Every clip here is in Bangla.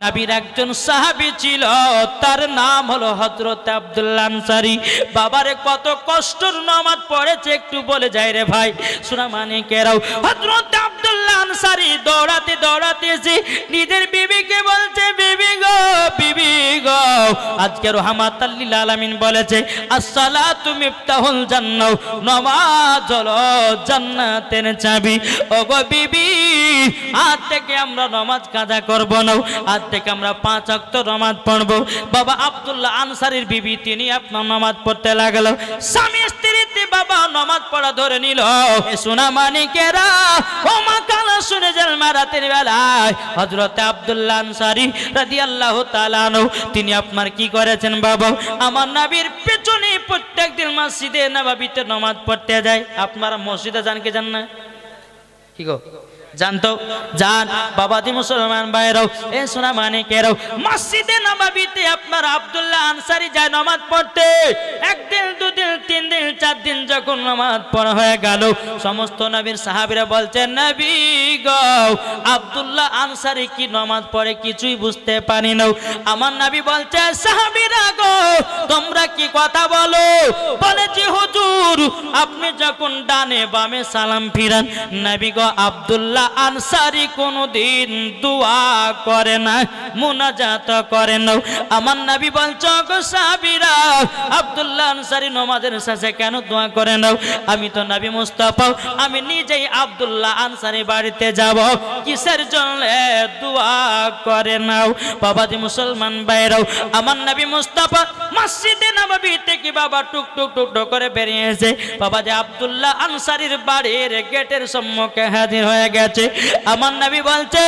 নবীর একজন সাহাবী ছিল, তার নাম হলো হযরত আব্দুল্লাহ আনসারী। বাবারে কত কষ্টের নামাজ পড়েছে একটু বলে যায় রে ভাই। শোনা মানে কেরাও, হযরত আব্দুল্লাহ আনসারী দৌড়াতে দৌড়াতে এসে নিজের বিবিকে বলছে, বিবি গো, বিবি গো, আজকে রাহমাতাল লিল আলামিন বলেছে আসসালাতু মিফতাহুল জান্নাহ, নামাজ হলো জান্নাতের চাবি। ওগো বিবি, আজ থেকে আমরা নামাজ কাজা করব না, আজ থেকে আমরা 5 ওয়াক্ত নামাজ পড়ব। বাবা আব্দুল্লাহ আনসারীর বিবি তিনি আপনার নামাজ পড়তে লাগলো। স্বামী স্ত্রীতে বাবা নামাজ পড়া ধরে নিল। সোনা মানিকেরা ও মা কালা শুনে যান, রাতের বেলায় হযরত আব্দুল্লাহ আনসারী রাদিয়াল্লাহু তাআলা আনহু তিনি আপনার কি করেছেন বাবা, আমার নবীর পেছনে প্রত্যেকদিন মসজিদে নববীতে নামাজ পড়তে যায়। আপনারা মসজিদে যান কি জান না? কি গো জানতো? জান বাবাজি মুসলমান ভাইরাও, এ সোনা মানিকেরাও, মসজিদে নববীতে আপনার আব্দুল্লাহ আনসারী যায় নামাজ পড়তে। একদিন, দুদিন, 3 দিন, 4 দিন যখন নামাজ পড়া হয়ে গেল, সমস্ত নবীর সাহাবীরা বলছেন, নবী গো, আব্দুল্লাহ আনসারী কি নামাজ পড়ে কিছুই বুঝতে পারি না। আমার নবী বলছে, সাহাবীরা গো, তোমরা কি কথা বলো? বলেছি হুজুর, আপনি যখন ডানে বামে সালাম ফিরান, নবী গো আব্দুল্লাহ আনসারী কোনদিন দোয়া করে না, মুনাজাত করে না। আমার নবী বলছে, গো সাহাবীরা, আব্দুল্লাহ আনসারী নামাজের শেষে কেন দোয়া করে না? আমি তো নবী মুস্তাফা, আমি নিজেই আব্দুল্লাহ আনসারী বাড়িতে যাব, কিসের জন্য দোয়া করে নাও? বাবাজি মুসলমান ভাইরাও, আমার নবী মুস্তাফা মসজিদে নববী থেকে বাবা টুক টুক টুক টুক করে বেরিয়েছে। বাবাজি আব্দুল্লাহ আনসারীর বাড়ির গেটের সম্মুখে হাজির হয়ে গেছে। আমার নবী বলছে,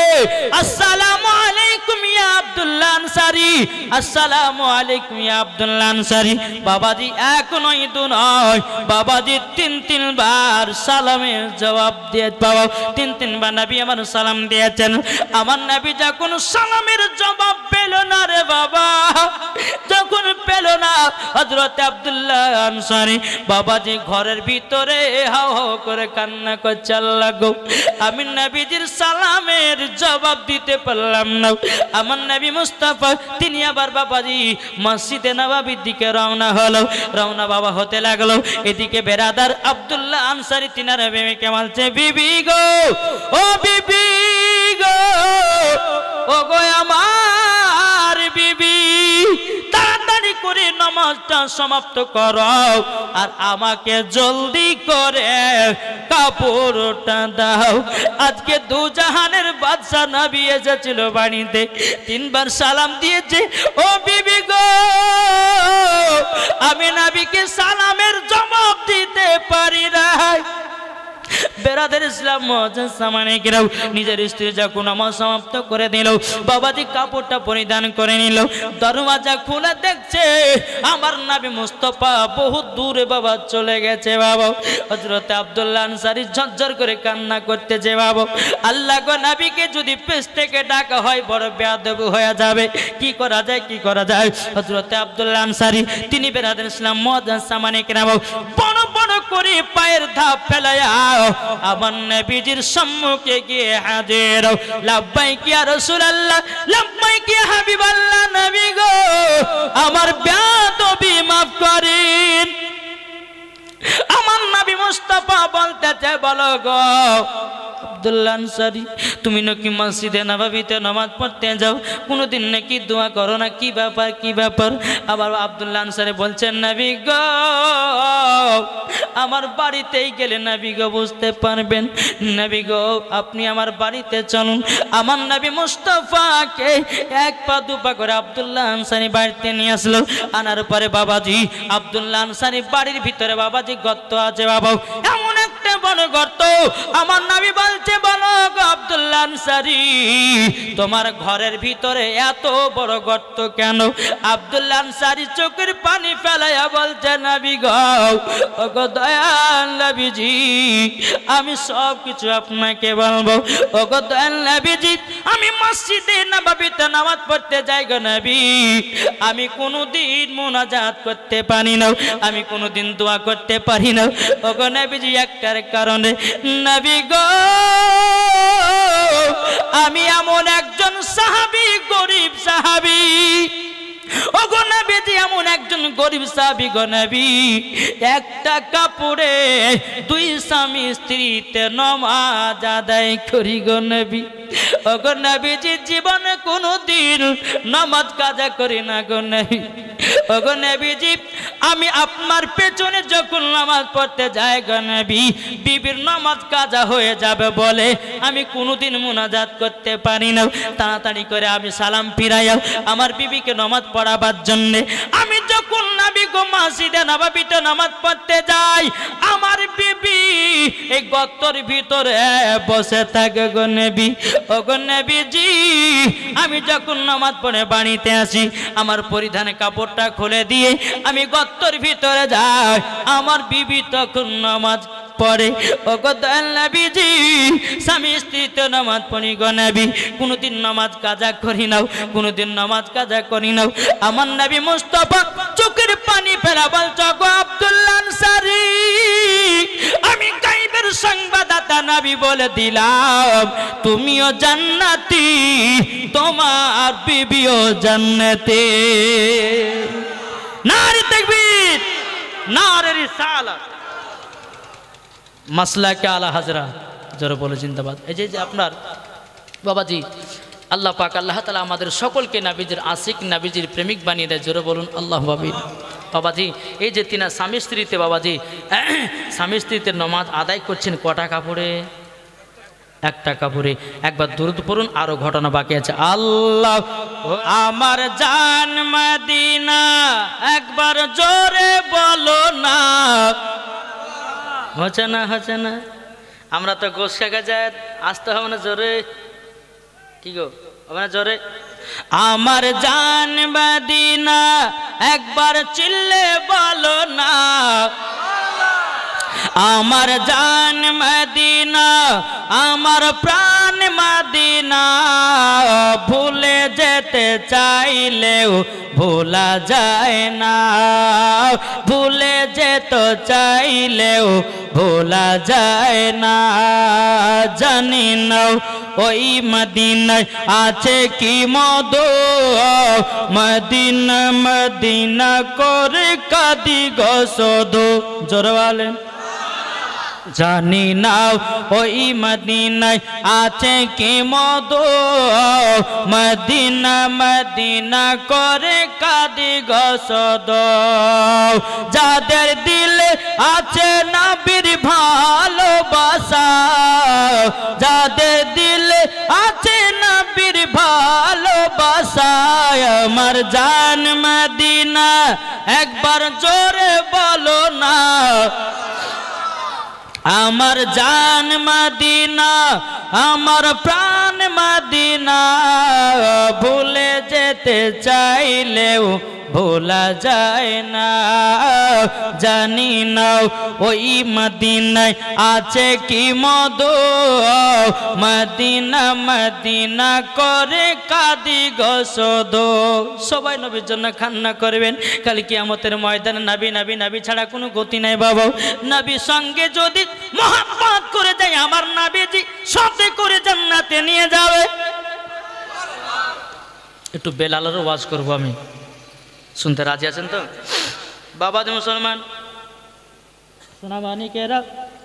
আসসালামু আলাইকুম ইয়া আব্দুল্লাহ আনসারী, আসসালামু আলাইকুম ইয়া আব্দুল্লাহ আনসারী। বাবাজি এক নয় দু নয়, বাবাজি 3 বার সালামের জবাব দিয়ে, বাবা 3 বার নবী আমার সালাম দিয়েছেন। আমার নবী যখন সালামের জবাব পেল না রে বাবা, যখন পেল না, হযরত আব্দুল্লাহ আনসারী বাবাজি ঘরের ভিতরে হাও হাও করে কান্না করছে, আল্লাহ গো, আমি নবীজির সালামের জবাব দিতে পারলাম না। আমার নবী মুস্তাফা তিনি আবার বাবাজি মসজিদে নববীর দিকে রওনা হলো। রওনা বাবা হতে লাগলো। এদিকে বেরাদার আব্দুল্লাহ আনসারী তিনার বিবিকে বলছে, বিবি গো, ও বিবি গো, ও গো আমার বিবি, তাড়াতাড়ি করে নামাজটা সমাপ্ত করো আর আমাকে জলদি করে কাপড়টা দাও। আজকে দু জাহানের বাদশা নবী এসেছিল বাড়িতে, 3 বার সালাম দিয়েছে। ও বিবি গো, আমি নবীকে সালামের জবাব দিতে পারি না। বেরাদের ইসলাম সামানিকেরাও, নিজের স্ত্রী যখন নামাজ সমাপ্ত করে দিল, বাবাজি কাপড়টা পরিধান করে নিল, দরওয়াজা খুলে দেখছে আমার নবী মুস্তাফা বহু দূরে বাবা চলে গেছে। বাবা হযরত আব্দুল্লাহ আনসারী ঝরঝর করে কান্না করতেছে। বাবা আল্লাহ গো, নবীকে যদি পেছ থেকে ডাকা হয় বড় বেয়াদব হয়ে যাবে, কি করা যায়, কি করা যায়? হযরত আব্দুল্লাহ আনসারী তিনি বেরাদের ইসলাম সামানিকেরাও বড় বড় করে পায়ের ধাপ ফেলায়া আমার নবীজির সম্মুখে গিয়ে হাজির। লাব্বাইক ইয়া রাসূলুল্লাহ, লাব্বাইক ইয়া হাবিবাল্লাহ, নবী গো, আমার বেয়াদবি মাফ করেন। আমার নবী মুস্তাফা বলতেছে, বলো গো আব্দুল্লাহ আনসারী, তুমি নাকি মসজিদে নববীতে নামাজ পড়তে যাও, কোনোদিন নাকি দোয়া করো না, কি ব্যাপার, কি ব্যাপার? আবার আব্দুল্লাহ আনসারী বলছেন, নবী গো, আমার বাড়িতেই গেলে নবী গো বুঝতে পারবেন। নবী গো, আপনি আমার বাড়িতে চলুন। আমার নবী মুস্তাফাকে 1 পা 2 পা করে আব্দুল্লাহ আনসারী বাড়িতে নিয়ে আসলো। আনার পরে বাবাজি আব্দুল্লাহ আনসারী বাড়ির ভিতরে বাবাজি গর্ত আছে। বাবা এমন একটা বড় গর্ত। আমার নবী বলছে, বলো গো আব্দুল্লাহ আনসারী, তোমার ঘরের ভিতরে এত বড় গর্ত কেন? আব্দুল্লাহ আনসারী চোখের পানি ফেলাইয়া বলছে, নবী গো, ও গো দয়াল নবীজি, আমি সব কিছু আপনাকে বলবো। ও গো দয়াল নবীজি, আমি মসজিদে নববীতে নামাজ পড়তে যাই গো নবী, আমি কোনোদিন মুনাজাত করতে পারি না, আমি কোনোদিন দোয়া করতে পারি না। ও গো নবীজি, একটার কারণে, নবী গো, আমি এমন একজন সাহাবী, গরিব যে এমন একজন গরিব সাহাবী গো নবী একটা কাপড়ে দুই স্বামী স্ত্রীতে নামাজ আদায় করি গো নবী। ও গো নবীজি জীবনে কোনোদিন নামাজ কাজা করি না গো নবী। ও গো নবীজি আমি আপনার পেছনে যখন নামাজ পড়তে যাই গো নবী বিবির নামাজ কাজা হয়ে যাবে বলে আমি কোনোদিন মুনাজাত করতে পারি না। তাড়াতাড়ি করে আমি সালাম ফিরাইয়া আমার বিবিকে নামাজ পড়াবার জন্য আমি যখন নবী গো মসজিদে নববীতে নামাজ পড়তে যাই আমার বিবি এই গর্তের ভিতরে বসে থাকে গো নবী। ও গো নবীজি আমি যখন নামাজ পড়ে বাড়িতে আসি আমার পরিধানে কাপড়টা খুলে দিয়ে আমি গর্তের ভিতরে যাই আমার বিবি তখন নামাজ পড়ে। ও গো দয়াল নবীজি স্বামী স্ত্রীতে নামাজ পড়ি গো নবী কোনোদিন নামাজ কাজা করি নাও কোনোদিন নামাজ কাজা করি নাও। আমার নবী মুস্তাফা চোখের পানি ফেলা বলছ গো আব্দুল্লাহ আনসারী আমি গায়বের সংবাদদাতা নবী বলে দিলাম তুমিও জান্নাতি তোমার বিবিও জান্নাতে। নারে তাকবীর নারে রিসালাত মাসলাকে আলা হাজরা জোরে বলে জিন্দাবাদ। এই যে আপনার বাবাজি আল্লাহ পাক আল্লাহ তাআলা আমাদের সকলকে নবীজির আশিক নবীজির প্রেমিক বানিয়ে দেয় জোরে বলুন আল্লাহু আমিন। বাবাজি এই যে তিনা স্বামী স্ত্রীতে বাবাজি স্বামী স্ত্রীতে নামাজ আদায় করছেন কটা কাপড়ে একটা কাপড়ে একবার দরুদ পড়ুন আরো ঘটনা বাকি আছে। আল্লাহ আমার জান মদিনা একবার জোরে বলো না হচ্ছে না হচ্ছে না আমরা তো গোশ খাগা যায় আসতে হবে না জোরে কি গো হবে না জোরে আমার জান মদিনা একবার চিল্লে বলো না আমার জান মদিনা আমার প্রাণ মদিনা ভুলে যেতে চাইলেও ভোলা যায় না ভুলে যেতে চাইলেও ভোলা যায় না জানি না ওই মদিনায় আছে কি মধু মদিনা মদিনা করে কাঁদি গো শুধু জোরে বলেন জানি না ওই মদিনায় আছে কি মধু মদিনা মদিনা করে কাঁদি গো শুধু যাদের দিলে আছে নবীর ভালোবাসা যাদের দিলে আছে নবীর ভালোবাসা আমার জান মদিনা একবার জোরে বলো না আমার জান মদিনা আমার প্রাণ মদিনা ভুলে যেতে চাইলেও ভোলা যায় না জানি না ওই মদিনায় আছে কি মধু মদিনা মদিনা করে কাঁদি গো শুধু। সবাই নবীর জন্য কান্না করবেন কাল কিয়ামতের ময়দানে নবী নবী নবী ছাড়া কোনো গতি নাই বাবা। নবীর সঙ্গে যদি মহব্বত করে যায় আমার নবীজি সাথে করে জান্নাতে নিয়ে যাবে। একটু বেলালের ওয়াজ করবো আমি শুনতে রাজি আছেন তো বাবা মুসলমান সোনামানিকেরা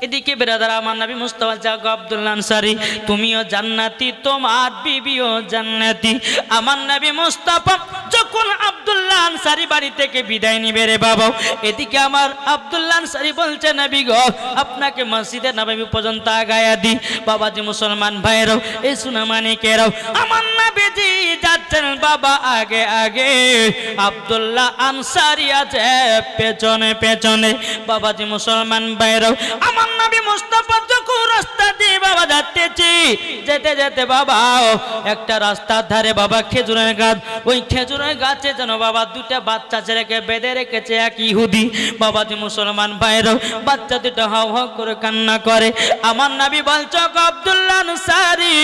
এদিকে বেরাদার আমার নবী মুস্তাফা জাগো আব্দুল্লাহ আনসারী তুমিও জান্নাতি তোমার বিবিও জান্নাতি। আমার নবী মুস্তাফা যখন আব্দুল্লাহ আনসারী বাড়ি থেকে বিদায় নিবে রে বাবা এদিকে আমার আব্দুল্লাহ আনসারী বলছে নবী গো আপনাকে মসজিদে নববী পর্যন্ত আগায়া দি। বাবাজি মুসলমান ভাইরাও এই সোনামানিকেরাও আমার নবীজি যাচ্ছেন বাবা আগে আগে আব্দুল্লাহ আনসারী আছে পেছনে পেছনে। বাবাজি মুসলমান ভাইরাও আমার নবী মুস্তাফা যখন রাস্তা দিয়ে বাবা যাচ্তেছি যেতে যেতে বাবা একটা রাস্তার ধারে বাবা খেজুরের গাছ ওই খেজুরের গাছে যেন বাবা দুটা বাচ্চা ছেলেকে বেঁধে রেখেছে এক ইহুদি। বাবাজি মুসলমান ভাইরাও বাচ্চা দুটো হাও হাও করে কান্না করে। আমার নবী বলছ আব্দুল্লাহ আনসারী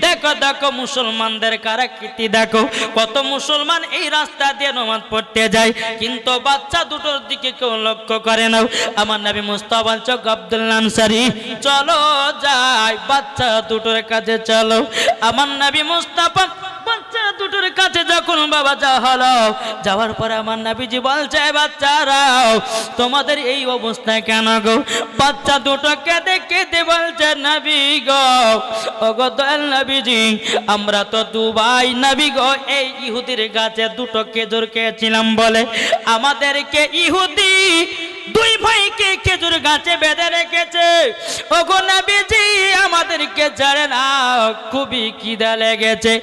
দেখো দেখো মুসলমানদের কারাকৃতি দেখো কত মুসলমান এই রাস্তা দিয়ে নামাজ পড়তে যায় কিন্তু বাচ্চা দুটোর দিকে কেউ লক্ষ্য করে না। আমার নবী মুস্তাফা বলছ আব্দুল্লাহ আনসারী চলো যাই বাচ্চা দুটোর কাছে চলো। আমার নবী মুস্তাফা বাচ্চা দুটোর কাছে যখন বাবা যা হলো। যাওয়ার পরে আমার নবীজি বলছে বাচ্চারাও তোমাদের এই অবস্থা কেন গো? বাচ্চা দুটো কেঁদে কেঁদে বলছে নবী গো, ওগো দয়াল নবীজি আমরা তো দুবাই নবী গো এই ইহুদির গাছে দুটো খেজুর খেয়েছিলাম বলে আমাদেরকে ইহুদি দুই ভাইকে খেজুর গাছে বেঁধে রেখেছে। ওগো নবীজি আমাদেরকে ছাড়ে না, খুবই খিদা লেগেছে।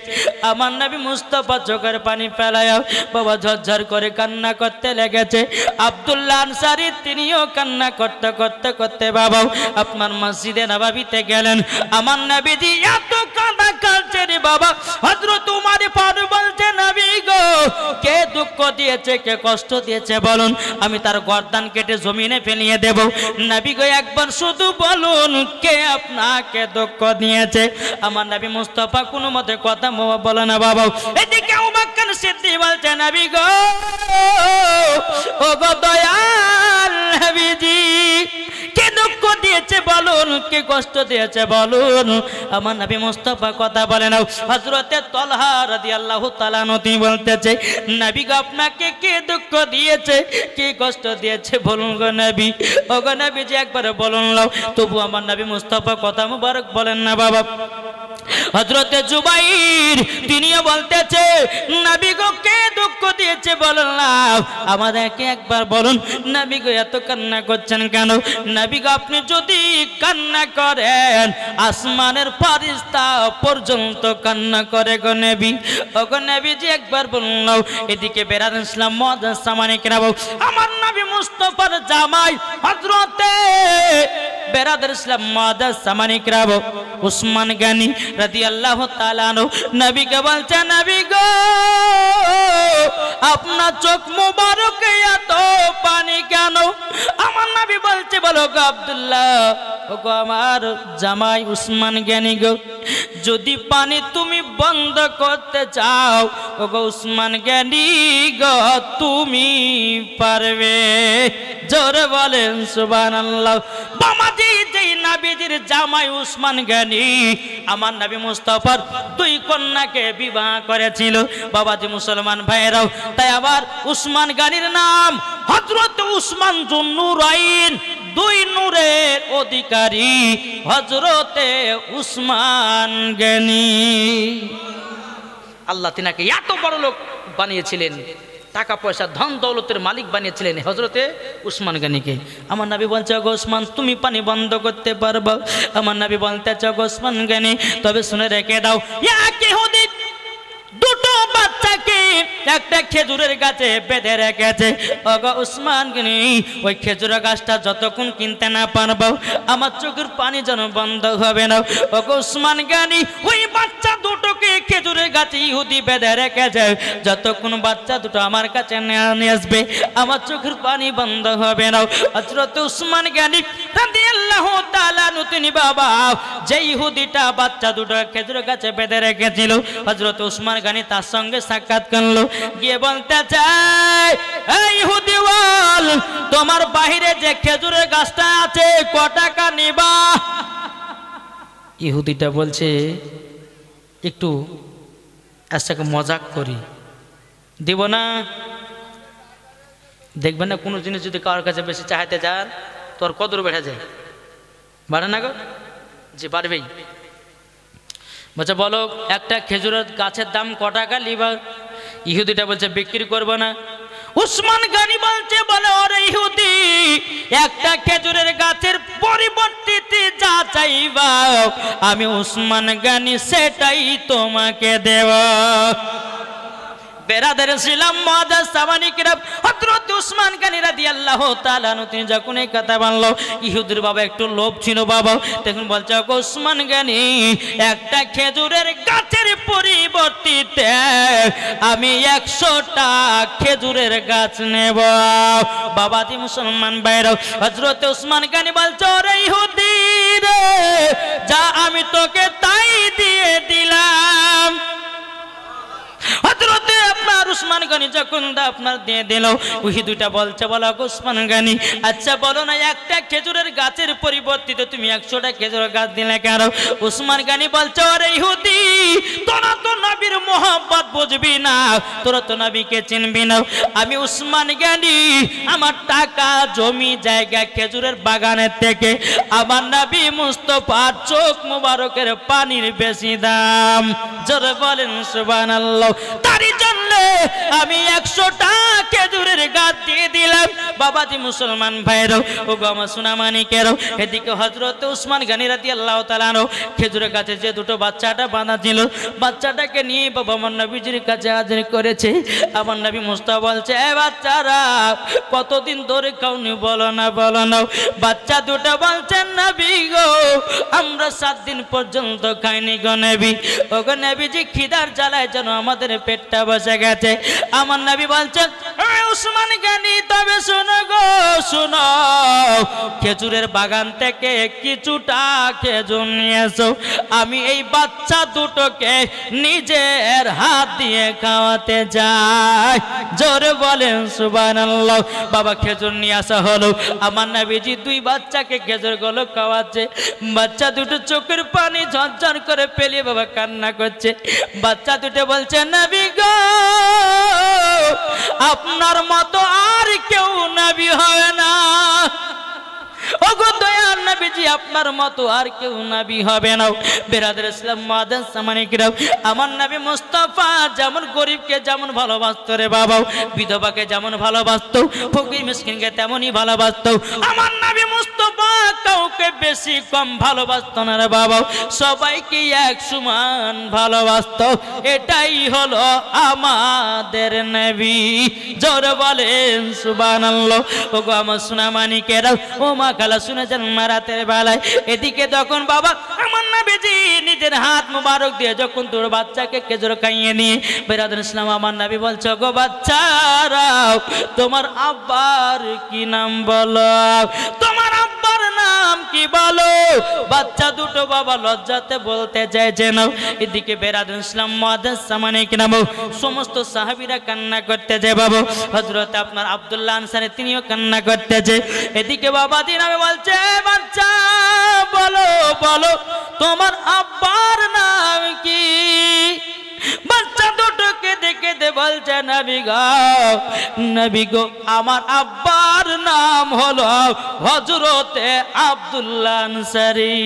আমার নবী মুস্তাফা চোখের পানি ফেলায় বাবা ঝরঝর করে কান্না করতে লেগেছে। আব্দুল্লাহ আনসারী তিনিও কান্না করতে করতে করতে বাবা আপনার মসজিদে নববীতে গেলেন। আমার নবীজি এত কাঁদা কাঁদছে রে বাবা, হযরত উমর ফারুক বলছে নবী গো কে দুঃখ দিয়েছে কে কষ্ট দিয়েছে বলুন, আমি তার গর্দান কেটে জমিনে ফেলিয়ে দেব। নবী গো একবার শুধু বলুন কে আপনাকে দুঃখ দিয়েছে। আমার নবী মুস্তাফা কোনো মতে কথা বলে না বাবা। এদিকে আবু বকর সিদ্দিক বলছে নবী গো ও গো দয়াল নবীজি কে দুঃখ দিয়েছে বলুন, কে কষ্ট দিয়েছে বলুন। আমার নবী মুস্তাফা কথা বলে না। হযরতে তালহা রাদিয়াল্লাহু তাআলা তিনি বলতেছে নবী গো আপনাকে কে দুঃখ দিয়েছে কে কষ্ট দিয়েছে বলুন গো নবী। ও গো নবীজি একবার বলুন নাও। তবু আমার নবী মুস্তাফা কথা মুবারক বলেন না বাবা। হযরতে জুবাইর তিনিও বলতেছে নবী গো কে দুঃখ দিয়েছে বলুন না, আমাদেরকে একবার বলুন। নবী গো এত কান্না করছেন কেন? নবী গো আপনি যদি কান্না করেন আসমানের ফেরেশতা পর্যন্ত কান্না করে গো নবী। ও গো নবীজি একবার বলুন নাও। এদিকে বেরাদার ইসলাম মুআজ্জাজ সামানে কেরাম আমার নবী মুস্তাফার জামাই হযরতে বেরাদার ইসলাম মুআজ্জাজ সামানে কেরাম উসমান গনি রাদিয়াল্লাহু তাআলা আনহু নবীকে বলছে নবী গো আপনার চোখ মুবারকে এত পানি কেন? আমার নবী বলছে বলো গো আব্দুল্লাহ ও গো আমার জামাই উসমান গনি গো যদি পানি তুমি বন্ধ করতে চাও ও গো উসমান গনি গো তুমি পারবে। জোরে বলেন সুবহানাল্লাহ। বামাজি যেই নবীজির জামাই উসমান গনি আমার নবী মুস্তাফার দুই কন্যাকে বিবাহ করেছিল বাবাজি মুসলমান ভাইরাও। তাই আবার উসমান গনির নাম হযরত উসমান যুন্নুরাইন, দুই নূরের অধিকারী হযরতে উসমান গনি। আল্লাহ তিনাকে এত বড় লোক বানিয়েছিলেন, টাকা পয়সা ধন দৌলতের মালিক বানিয়েছিলেন হযরতে উসমান গনিকে। আমার নবী বলছে গো উসমান তুমি পানি বন্ধ করতে পারবে? আমার নবী বলতেছে গো উসমান গনি তবে শুনে রেখে দাও এক ইহুদি দুটো বাচ্চাকে একটা খেজুরের গাছে বেঁধে রেখেছে। ওগো উসমান গনি ওই খেজুরের গাছটা যতক্ষণ কিনতে না পারবো আমার চোখের পানি যেন বন্ধ হবে না। ওগো উসমান গনি ওই বাচ্চা দুটোকে খেজুরের গাছে ইহুদি বেঁধে রেখেছে, যতক্ষণ বাচ্চা দুটো আমার কাছে নিয়ে আসবে আমার চোখের পানি বন্ধ হবে না। হযরত উসমান গনি রাদিয়াল্লাহু তাআলা আনহু তিনি বাবা যে ইহুদিটা বাচ্চা দুটো খেজুরের গাছে বেঁধে রেখেছিল হযরত উসমান গনি তার সঙ্গে সাক্ষাৎ করলো, গিয়ে বলতে চাই এই ইহুদি বল তোমার বাহিরে যে খেজুরের গাছটা আছে ক টাকা নিবা? ইহুদিটা বলছে একটু আজকে মজাক করি, দিব না। দেখবেন না কোনো জিনিস যদি কারোর কাছে বেশি চাইতে যান তোর কদর বেড়ে যায়, বাড়ে না গো? যে বাড়বেই। বলছে বলো একটা খেজুরের গাছের দাম ক টাকা লিবা? ইহুদিটা বলছে বিক্রি করবো না। উসমান গনি বলছে বলে ওরে ইহুদি একটা খেজুরের গাছের পরিবর্তে যা চাইবা আমি উসমান গনি সেটাই তোমাকে দেব। বেরাদার ইসলাম মুআজ্জাজ সামানি কিরাম হযরত উসমান গনি রাদিয়াল্লাহু তাআলা আনহু তিনি যখন এই কথা বলল ইহুদির বাবা একটু লোভ ছিল বাবা, তখন বলছে উসমান গনি একটা খেজুরের গাছের পরিবর্তে আমি 100টা খেজুরের গাছ নেব। বাবাজি মুসলমান ভাইরা হযরত উসমান গনি বলছে ওরে ইহুদি রে যা আমি তোকে তাই দিয়ে দিলাম। হযরতে আপনার উসমান গনি যখন আপনার দিয়ে দিল, ওই দুইটা বলছে, বলো উসমান গনি, আচ্ছা বলো না, একটা খেজুরের গাছের পরিবর্তিত তুমি 100টা খেজুর গাছ দিলে কেন? উসমান গনি বলছে, আরে ইহুদি, তোরা তো নবীর মোহাব্বত বুঝবি না, তোরা তো নবীকে চিনবি না। আমি উসমান গনি আমার টাকা জমি জায়গা খেজুরের বাগানের থেকে আমার নবী মুস্তাফার চোখ মুবারকের পানির বেশি দাম। জোরে বলেন সুবহানাল্লাহ। তারই জন্য আমি 100টা খেজুরের গাছ দিয়ে দিলাম। বাবাজি মুসলমান ভাইরাও, ও গো আমার সোনা মানিকেরাও, এদিকে হযরত উসমান গনি রাদিয়াল্লাহু তাআলা আনহু খেজুরের গাছে যে দুটো বাচ্চাটা বাঁধা ছিল, বাচ্চাটাকে নিয়ে বাবা আমার নবীজির কাছে হাজির করেছে। আমার নবী মুস্তাফা বলছে, এ বাচ্চারা কতদিন ধরে খাওনি, বলো না বলো না। বাচ্চা দুটো বলছেন, নবী গো আমরা 7 দিন পর্যন্ত খাইনি গো নবী। ও গো নবীজি, খিদার জ্বালায় যেন আমাদের পেটটা বসে গেছে। আমার নবী বলছেন, উসমান গনি তবে শোনো গো শোনো, খেজুরের বাগান থেকে কিছুটা খেজুর নিয়ে এসো, আমি এই বাচ্চা দুটোকে নিজের হাত দিয়ে খাওয়াতে যাই। জোরে বলেন সুবহানাল্লাহ। বাবা খেজুর নিয়ে আসা হলো, আমার নবীজি 2 বাচ্চাকে খেজুর গুলো খাওয়াচ্ছে। বাচ্চা দুটো চোখের পানি ঝরঝর করে পেলিয়ে বাবা কান্না করছে। বাচ্চা দুটো বলছে, নবী গো আপনার মতো আর কেউ নবী হবে না। ওগো দয়ার নবীজি, আপনার মতো আর কেউ নবী হবে না। বেরাদের ইসলাম মাদান সামানিকরাও, আমার নবী মুস্তাফা যেমন গরিবকে যেমন ভালোবাসতো রে বাবা, বিধবাকে যেমন ভালোবাসতো, ফকির মিসকিনকে তেমনই ভালোবাসতো। আমার নবী মুস্তাফা কাউকে বেশি কম ভালোবাসতো না রে বাবা, সবাইকে এক সমান ভালোবাসতো। এটাই হলো আমাদের নবী। জোরে বলেন সুবহানাল্লাহ। ওগো আমার সোনা মানিকেরাও, ও মা খালা শুনেছেন রাতের বেলায় এদিকে তখন বাবা আমার নবীজি নিজের হাত মুবারক দিয়ে যখন তোর বাচ্চাকে খেজুর খাইয়ে নিয়ে বেরাদুল ইসলাম, আমার নবী বলছে, গো বাচ্চারাও তোমার আব্বার কি নাম বলো, তোমার আব্বার নাম কি বলো। বাচ্চা দুটো বাবা লজ্জাতে বলতে যায় যেন। এদিকে বেরাদুল ইসলাম মুআদ্দিস সামানিক নাম সমস্ত সাহাবীরা কান্না করতে যায় বাবা। হযরত আপনার আব্দুল্লাহ আনসারী তিনিও কান্না করতে যায়। এদিকে বাবা দিন আমি বলছে, বাচ্চা বলো বলো তোমার আব্বার নাম কি। বাচ্চা দুটোকে দেখে দে বলছে, নবী গো আমার আব্বার নাম হলো হযরতে আব্দুল্লাহ আনসারী।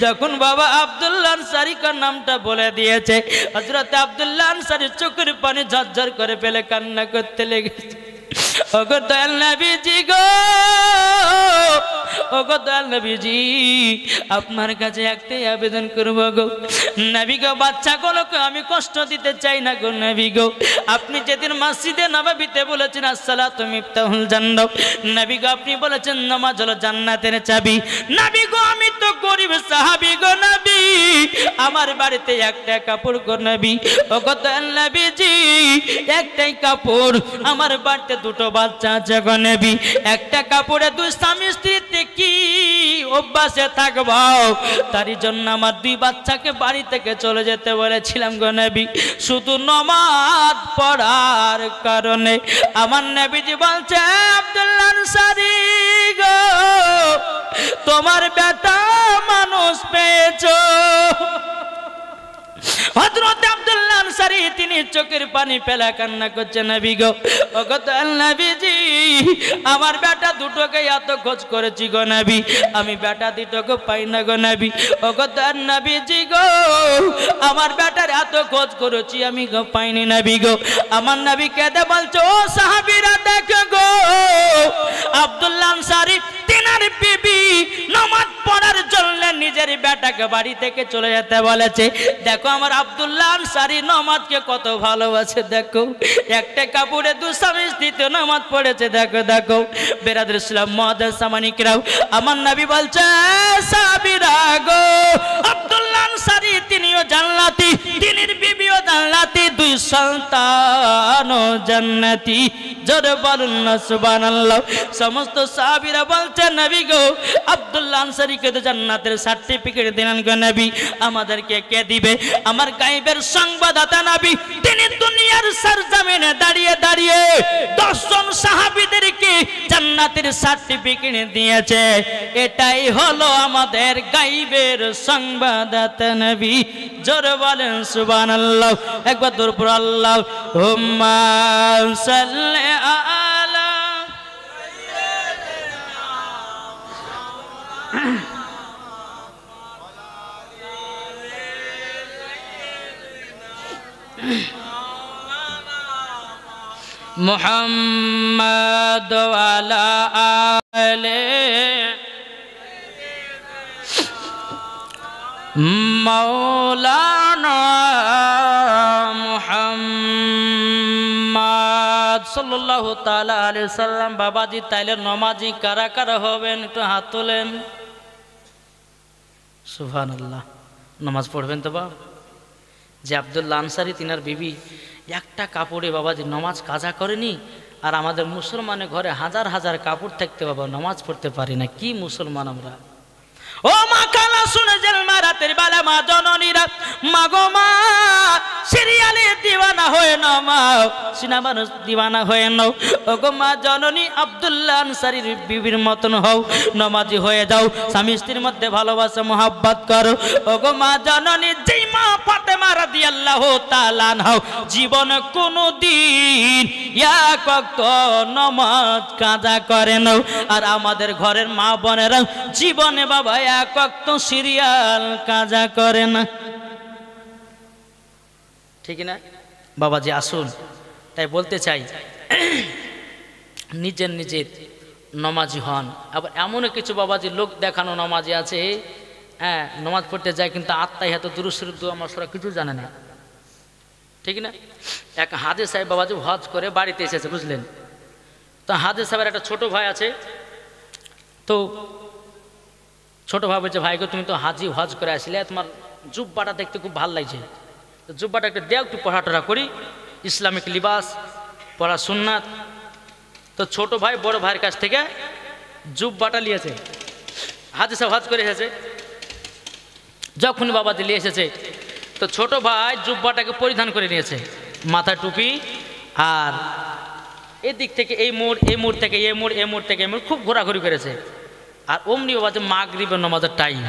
যখন বাবা আব্দুল্লাহ আনসারী কার নামটা বলে দিয়েছে, হযরতে আব্দুল্লাহ আনসারী চোখের পানি ঝরঝর করে ফেলে কান্না করতে লেগেছে। ওগো দয়াল নবীজি গো, ওগো দয়াল নবীজি, আপনার কাছে একটাই আবেদন করব গো নবী গো, বাচ্চাগুলোকে আমি কষ্ট দিতে চাই না গো নবী গো। আপনি যেদিন মসজিদে নববীতে বলেছেন আসসালাতু মিফতাহুল জান্নাত, নবী গো আপনি বলেছেন নামাজ হলো জান্নাতের চাবি। নবী গো আমি তো গরিব সাহাবী গো নবী, আমার বাড়িতে একটা কাপড় গো নবী। ওগো দয়াল নবীজি, একটাই কাপড়, আমার বাড়িতে দুটো বাচ্চা আছে গো নবী, একটা কাপড়ে 2 স্বামী স্ত্রীতে কি অভ্যাসে থাকবো, তারই জন্য আমার 2 বাচ্চাকে বাড়ি থেকে চলে যেতে বলেছিলাম গো নবী, শুধু নামাজ পড়ার কারণে। আমার নবীজি বলছে, আব্দুল্লাহ আনসারী গো তোমার বেটা মানুষ পেয়েছো। হযরত আব্দুল্লাহ আনসারী তিনি চোখের পানি ফেলা কান্না করছে, নবী গো ওগো দয়াল নবীজি, আমার বেটা দুটোকে এত খোঁজ করেছি গো নবী, আমি বেটা দুটোকে পাই না গো নবী। ওগো দয়াল নবীজি গো, আমার বেটার এত খোঁজ করেছি আমি গো পাইনি নবী গো। আমার নবী কেঁদে বলছে, ও সাহাবীরা দেখো গো, আব্দুল্লাহ আনসারী তিনার বিবি নামাজ পড়ার জন্য নিজের বেটাকে বাড়ি থেকে চলে যেতে বলেছে। দেখো আমার আব্দুল্লাহ আনসারী নামাজকে কত ভালোবাসে, দেখো একটা কাপড়ে 2 স্বামী স্ত্রীতে নামাজ পড়েছে, দেখো দেখো। বেরাদুল ইসলাম মুআদ্দিস সামানিকরাও, আমার নবী বলছে, সাহাবীরা গো আব্দুল্লাহ আনসারী তিনিও জান্নাতি, তিনির বিবিও জান্নাতি, 2 সন্তানও জান্নাতি। জোরে বলুন না সুবহানাল্লাহ। সমস্ত সাহাবীরা বলছে, নবী গো আব্দুল্লাহ আনসারীকে তো জান্নাতের সার্টিফিকেট দিলেন গো নবী, আমাদেরকে কে দিবে? আমার গায়েবের সংবাদদাতা নবী, তিনি দুনিয়ার সরজমিনে দাঁড়িয়ে দাঁড়িয়ে 10 জন সাহাবীদেরকে জান্নাতের সার্টিফিকেট দিয়েছে। এটাই হলো আমাদের গায়বের সংবাদদাতা নবী। জোরে বলেন সুবহানাল্লাহ, একবার দূর পর আল্লাহুম্মা সাল্লি আলা মুহাম্মাদ ওয়া আলা আলি মাওলানা মুহাম্মদ সাল্লাল্লাহু তাআলা আলাইহি সাল্লাম। বাবাজি তাইলে নমাজি কারা কারা হবেন একটু হাত তোলেন। সুবহানাল্লাহ, নামাজ পড়বেন তো বাবা। যে আব্দুল্লাহ আনসারী তিনার বিবি একটা কাপড়ে বাবাজি নামাজ কাজা করেনি, আর আমাদের মুসলমানের ঘরে হাজার হাজার কাপড় থাকতে বাবা নামাজ পড়তে পারি না। কি মুসলমান আমরা! ও মা কালা শুনে জেলমা রাতের বেলা মা জননীরা, মা গো মা সিরিয়ালে দিওয়ানা হয়ে নাও, মা সিনেমার দিওয়ানা হয়ে নাও। ও গো মা জননী আব্দুল্লাহ আনসারীর বিবির মতন হও, নামাজি হয়ে যাও, স্বামী স্ত্রীর মধ্যে ভালোবাসা মোহাব্বত করো। ও গো মা জননী যেই মা ফাতেমা রাদিয়াল্লাহু তাআলা আনহা জীবনে কোনোদিন এক ওয়াক্ত নামাজ কাজা করে নাও, আর আমাদের ঘরের মা বোনেরা জীবনে বাবা এক ওয়াক্ত সিরিয়াল কাজা করে না। ঠিক না বাবাজি? আসুন, তাই বলতে চাই নিজের নিজের নমাজি হন। আবার এমনও কিছু বাবাজি লোক দেখানো নমাজি আছে, হ্যাঁ নমাজ পড়তে যায় কিন্তু আত্মায় হয়তো দুরূদ শরীফ দোয়া মাসরা কিছু জানে না। ঠিক না? এক হাজী সাহেব বাবাজি হজ করে বাড়িতে এসেছে, বুঝলেন তো? হাজী সাহেবের একটা ছোট ভাই আছে, তো ছোট ভাই বলছে, ভাই গো তুমি তো হাজি হজ করে আসলে, তোমার জুব্বাটা দেখতে খুব ভালো লাগছে, তো জুব্বাটা একটু দেও, একটু পড়াটরা করি, ইসলামিক লিবাস পড়া সুন্নাত। তো ছোট ভাই বড় ভাইয়ের কাছ থেকে জুব্বাটা নিয়েছে। হাজি সাহেব হজ করে এসেছে, যখন বাবাজি নিয়ে এসেছে তো ছোট ভাই জুব্বাটাকে পরিধান করে নিয়েছে, মাথায় টুপি, আর এদিক থেকে এই মোড়, এই মোড় থেকে এই মোড়, এই মোড় থেকে এই মোড়, খুব ঘোরাঘুরি করেছে। আর অমনি বাবাজি মাগরিবের নামাজের টাইম।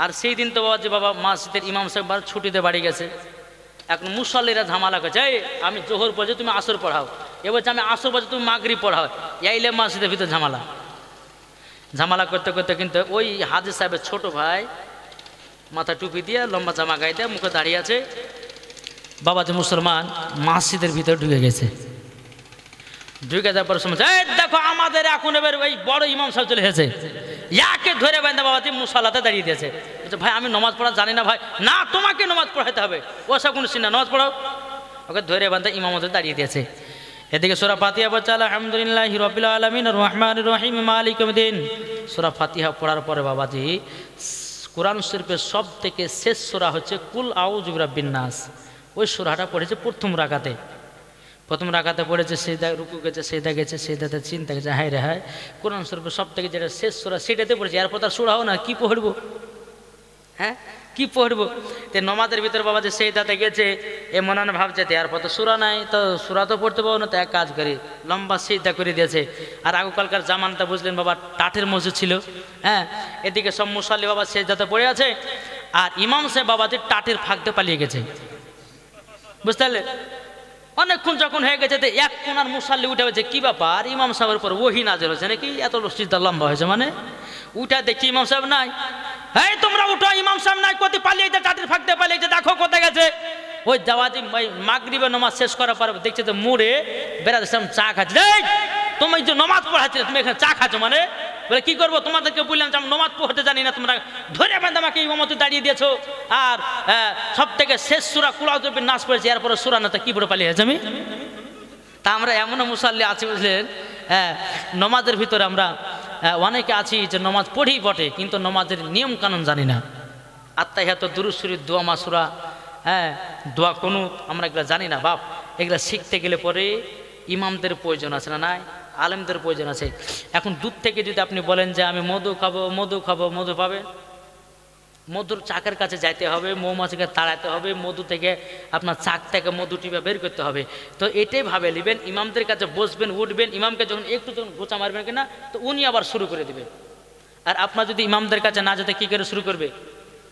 আর সেই দিন তো বাবাজি বাবা মসজিদের ইমাম সাহেব ছুটিতে বাড়ি গেছে। এখন মুসল্লিরা ঝামেলা করছে, এই আমি জোহর পড়ছি তুমি আসর পড়াও, এ বলছে আমি আসর পড়ছি তুমি মাগরিব পড়াও, এইলে মসজিদের ভিতরে ঝামেলা করতে করতে কিন্তু ওই হাজী সাহেবের ছোট ভাই মাথা টুপি দিয়ে লম্বা জামা গায়ে দিয়ে মুখে দাঁড়িয়ে আছে, বাবাজি মুসলমান মসজিদের ভিতরে ঢুকে গেছে। ঢুকে যাওয়ার পর সময় দেখো আমাদের এখন এবার ওই বড় ইমাম সাহেব চলে এসেছে, ইয়াকে ধরে বেঁধে বাবাজি মুসাল্লাতে দাঁড়িয়ে দিয়েছে। বলছে ভাই আমি নামাজ পড়া জানি না। ভাই না, তোমাকে নামাজ পড়াইতে হবে, ওসব কোনো চিন্তা, নামাজ পড়াও। ওকে ধরে বেঁধে ইমামতে দাঁড়িয়ে দিয়েছে। এদিকে সূরা ফাতিহা পড়ছে আলহামদুলিল্লাহি রাব্বিল আলামিন আর রহমানির রহিম মালিক ইয়াউমিদ্দিন। সূরা ফাতিহা পড়ার পরে বাবাজি কোরআন শরীফের সব থেকে শেষ সূরা হচ্ছে কুল আউযু বিরাব্বিন নাস। ওই সূরাটা পড়েছে প্রথম রাকাতে। প্রথম রাকাতে পড়েছে, সেদা রুকু গেছে, সেদা গেছে, সেদাতে চিন্তা গেছে, হায় রে হায় কোরআন শরীফের সব থেকে যেটা শেষ সূরা সেটাতে পড়েছে। এরপর তার সূরাও না, কি পড়বো? হ্যাঁ কি পড়বো? তো নমাজের ভিতরে বাবা যে সেদাতে গেছে, এ মনে মনে ভাবছে এরপর তো সূরা নাই, তো সূরা তো পড়তে পারবো না, তো এক কাজ করি লম্বা সেদা করে দিয়েছে। আর আগকালকার জামানটা বুঝলেন বাবা টাটের মসজিদ ছিল, হ্যাঁ এদিকে সব মুসাল্লি বাবা সেদাতে পড়ে আছে, আর ইমাম সাহেব বাবাদের টাটের ফাঁক দিয়ে পালিয়ে গেছে, বুঝতে পারলে? অনেকক্ষণ যখন হয়ে গেছে তো এক কোনার মুসাল্লি উঠে হয়েছে, কি ব্যাপার ইমাম সাহেবের উপর ওহী নাযিল হয়েছে নাকি, এত রশিদটা লম্বা হয়েছে, মানে উঠা দেখি ইমাম সাহেব নাই। এই তোমরা উঠো, ইমাম সাহেব নাই, কোথায় পালিয়েছে, টাটির ফাঁক দিয়ে পালিয়েছে, দেখো কোথায় গেছে। ওই জাওয়াজি মাগরিবের নামাজ শেষ করার পর দেখছে তো মোড়ে বেড়াতে চা খাচ্ছে। তুমি যে নামাজ পড়াচ্ছিলে তুমি এখানে চা খাচ্ছ, মানে বলে কি করবো, তোমাদেরকে বললাম যে আমি নামাজ পড়তে জানি না, তোমরা ধরে বেঁধে আমাকে ইমামতে দাঁড়িয়ে দিয়েছো। আর সব থেকে শেষ সূরা কুল আউযু বিরাব্বিন নাস পড়েছি, এরপরে সূরা না, তো কি পড়ে পালিয়ে গেছে আমি। তা আমরা এমনও মুসাল্লি আছি বুঝলেন, নমাজের ভিতরে আমরা অনেকে আছি যে নমাজ পড়ি বটে, কিন্তু নমাজের নিয়ম কানুন জানি না। আত্তাহিয়াত, দুরূদ শরীফ, দোয়া মাসুরা, দোয়া কুনুত আমরা এগুলো জানি না বাপ। এগুলো শিখতে গেলে পরে ইমামদের প্রয়োজন আছে না, নাই আলেমদের প্রয়োজন আছে। এখন দূর থেকে যদি আপনি বলেন যে আমি মধু খাবো, মধু খাবো, মধু পাবে? মধুর চাকের কাছে যাইতে হবে, মৌমাছিকে তাড়াতে হবে, মধু থেকে আপনার চাক থেকে মধু টিপে বের করতে হবে। তো এটাই ভাবে নেবেন, ইমামদের কাছে বসবেন, উঠবেন, ইমামকে যখন একটু যখন গোচা মারবেন কিনা তো উনি আবার শুরু করে দেবেন। আর আপনার যদি ইমামদের কাছে না যেতে কী করে শুরু করবে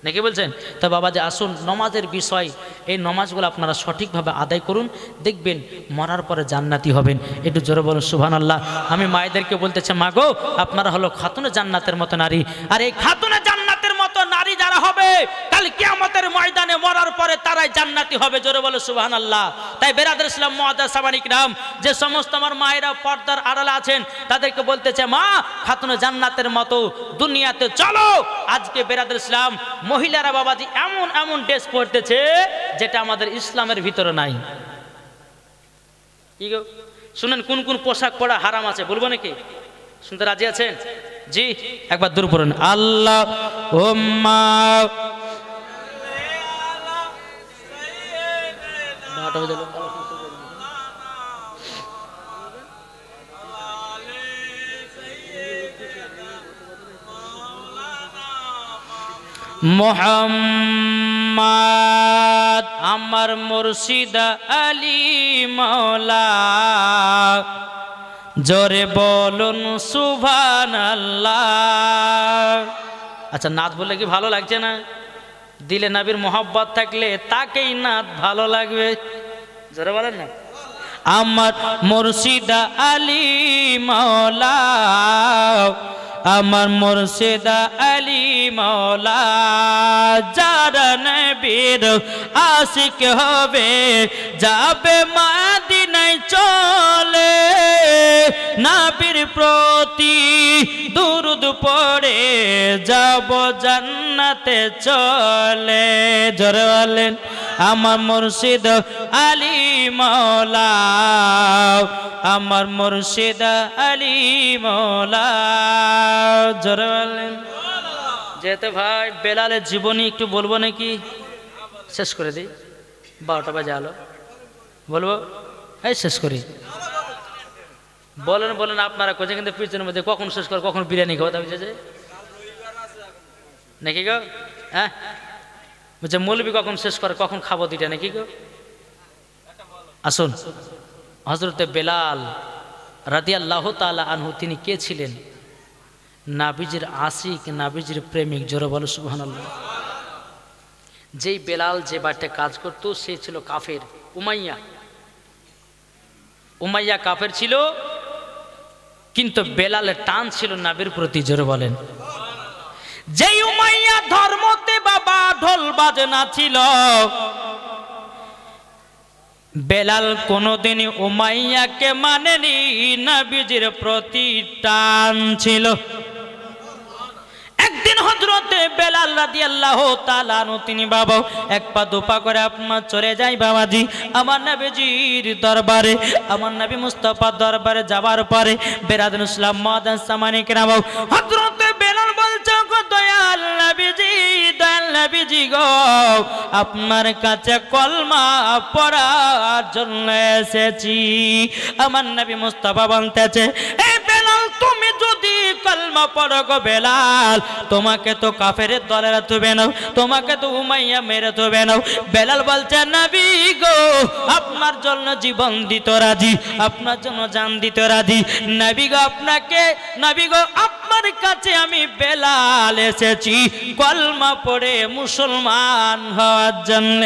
নাকি বলছেন? তো বাবা যে আসুন নমাজের বিষয়, এই নমাজগুলো আপনারা সঠিকভাবে আদায় করুন, দেখবেন মরার পরে জান্নাতি হবেন। একটু জোরে বলুন সুবহানাল্লাহ। আমি মায়েদেরকে বলতেছি, মা গো আপনারা হলো খাতুনে জান্নাতের মতো নারী, আর এই খাতুনে জান্নাতের মতো নারী যারা হবে কাল কিয়ামতের ময়দানে মরার পরে তারাই জান্নাতি হবে। জোরে বলো সুবহানাল্লাহ। তাই বেরাদর ইসলাম মুআজ্জাজ সামানী কিরাম, যে সমস্ত আমার মায়েরা পর্দার আড়ালে আছেন তাদেরকে বলতেছে, মা খাতুনে জান্নাতের মতো দুনিয়াতে চলো। আজকে বেরাদর ইসলাম মহিলারা বাবাজি এমন এমন ড্রেস পরতেছে যেটা আমাদের ইসলামের ভিতরে নাই। কি গো শুনেন, কোন কোন পোশাক পরা হারাম আছে বলবো নাকি? শুনতে রাজি আছেন? জি, একবার দূর পড়ুন। আল্লাহ মোহাম্মদ আমার মুর্শিদ আলী মাওলা, জোরে বলুন সুবহানাল্লাহ। আচ্ছা, নাত বললে কি ভালো লাগছে না? দিলে নবীর মোহাব্বত থাকলে তাকেই নাত ভালো লাগবে। জোরে বলেন না। আমার মুর্শিদ আলী মাওলা, আমার মুর্শিদ আলী মাওলা, যারা নবীর আশিক হবে যাবে মদিনায় চলে, নবীর প্রতি দুরূদ পড়ে যাব জান্নাতে চলে। জোরে বলেন আমার মুর্শিদ আলী মাওলা, আমার মুর্শিদ আলী মাওলা। জোরে বলেন। যেতে ভাই বেলালের জীবনী একটু বলবো নাকি? শেষ করে দিই, 12টা বাজে আলো। বলবো? এই শেষ করি। বলেন বলেন আপনারা কোথায়, কিন্তু পিছনের মধ্যে কখন শেষ করে কখন বিরিয়ানি খাওয়া দাবি যে নাকি গো? হ্যাঁ বলছে মৌলবি কখন শেষ করে কখন খাবো দুইটা নাকি গো? আসুন, হযরতে বেলাল রাদিয়াল্লাহু তাআলা আনহু তিনি কে ছিলেন? নাবিজির আশিক, নাবিজির প্রেমিক। জোরে বলো সুবহানাল্লাহ। যেই বেলাল যে বাড়িতে কাজ করতো সে ছিল কাফের, উমাইয়া। উমাইয়া কাফের ছিল, কিন্তু বেলালের টান ছিল নবীর প্রতি। জোরে বলেন। যেই উমাইয়া ধর্মতে বাবা ঢোল বাজনা ছিল, বেলাল কোনোদিনই উমাইয়াকে মানেনি, নবীজির প্রতি টান ছিল। একদিন হযরতে বেলাল রাদিয়াল্লাহু তাআলা আনহু তিনি বাবা এক পা দুপা করে আপনার চলে যায় বাবাজি আমার নবীজির দরবারে, আমার নবী মুস্তাফার দরবারে যাবার পরে বেরাদুল ইসলাম মুআজ্জাজ সামানী কিরাম, হযরতে বেলাল বলছে, গো দয়াল নবীজি, দয়াল নবীজি গো, আপনার কাছে কলমা পড়ার জন্য এসেছি। আমার নবী মুস্তাফা বলতেছে, এই বেলাল তুমি যদি কলমা পড়ো গো বেলাল, তোমাকে তো কাফেরের দলেরা তুবে নাও, তোমাকে তো উমাইয়া মেরে তুবে নাও। বেলাল বলছে, নবী গো আপনার জন্য জীবন দিতে রাজি, আপনার জন্য জান দিতে রাজি। নবী গো আপনাকে, নবী গো আপনার কাছে আমি বেলাল এসেছি কলমা পড়ে মুসলমান হওয়ার জন্য।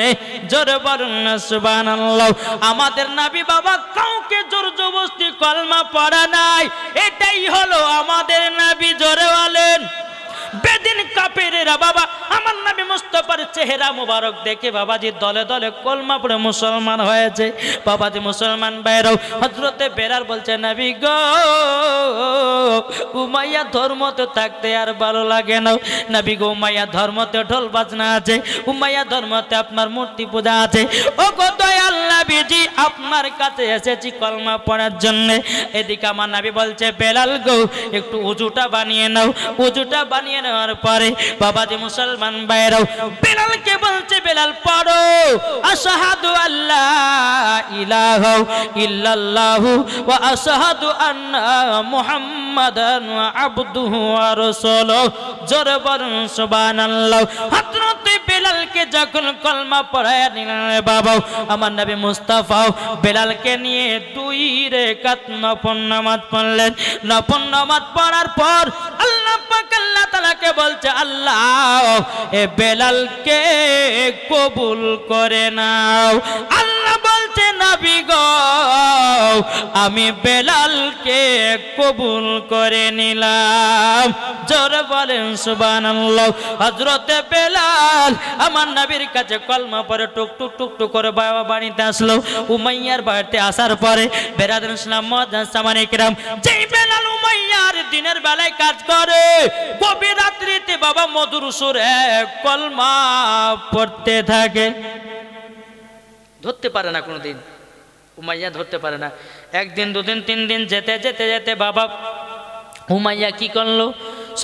জোরে বলুন না সুবহানাল্লাহ। আমাদের নবী বাবা কাউকে জোর জবরদস্তি কলমা পড়া নাই, এটাই হলো আমাদের নবী। জোরে বলেন। বেদিন কাফেরেরা বাবা আমার নবী মুস্তাফার চেহারা মুবারক দেখে বাবাজি দলে দলে কলমা পড়ে মুসলমান হয়েছে। বাবাজি মুসলমান বাইরেও হযরতে বেলাল বলছে, নবী গো উমাইয়া ধর্মতে থাকতে আর ভালো লাগে না। নবী গো উমাইয়া ধর্মতে ঢোল বাজনা আছে, উমাইয়া ধর্মতে আপনার মূর্তি পূজা আছে। ও গো দয়াল নবীজি আপনার কাছে এসেছি কলমা পড়ার জন্য। এদিকে আমার নবী বলছে, বেলাল গো একটু উজুটা বানিয়ে নাও। উজুটা বানিয়ে নেওয়ার পরে বাবাজি মুসলমান ভাইরাও বেলালকে বলছে, বেলাল পড়ো আশহাদু আল্লা ইলাহা ইল্লাল্লাহু ওয়া আশহাদু আন্না মুহাম্মাদান আবদুহু ওয়া রাসূলুহু। জোরে বলুন সুবহানাল্লাহ। হযরত বেলালকে যখন কলমা পড়ায়া দিলেন বাবা, আমার নবী মুস্তাফা বেলালকে নিয়ে 2 রাকাত নফল নামাজ পড়লেন। নফল নামাজ পড়ার পর আল্লাহ পাক আল্লাহ তাআলাকে বলছে, আল্লাহ এ বেলালকে কবুল করে নাও। আল্লাহ বলছে, নবী গো আমি বেলালকে কবুল করে নিলাম। জোরে বলেন সুবহানাল্লাহ। হযরতে বেলাল আমার নবীর কাছে কলমা পড়ে টুক টুক টুক টুক করে বাবা বাড়িতে আসলো। উমাইয়ার বাড়িতে আসার পরে বেরাদার ইসলাম মুআজ্জিন সামানে কিরাম, যেই বেলাল উমাইয়ার দিনের বেলায় কাজ করে, গভীর রাত্রিতে বাবা মধুর সুরে কলমা পড়তে থাকে। ধরতে পারে না কোনোদিন, উমাইয়া ধরতে পারে না। একদিন দুদিন তিন দিন যেতে যেতে যেতে বাবা উমাইয়া কি করলো,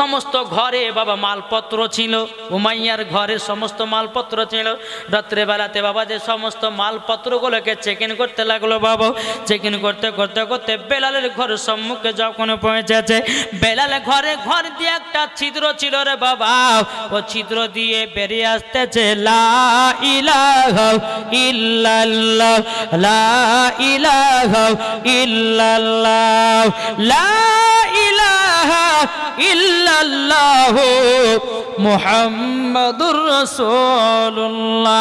সমস্ত ঘরে বাবা মালপত্র ছিল, উমাইয়ার ঘরে সমস্ত মালপত্র ছিল। রাত্রেবেলাতে বাবা যে সমস্ত মালপত্রগুলোকে চেক ইন করতে লাগলো বাবা। চেক ইন করতে করতে করতে বেলালের ঘরের সম্মুখে যখন পৌঁছেছে, বেলালের ঘর দিয়ে একটা ছিদ্র ছিল রে বাবা, ও ছিদ্র দিয়ে বেরিয়ে আসতেছে লা ইলাহা ইল্লাল্লাহ, লা ইলাহা ইল্লাল্লাহ, লা ইলাহা ইল্লাল্লাহু মুহাম্মাদুর রাসূলুল্লাহ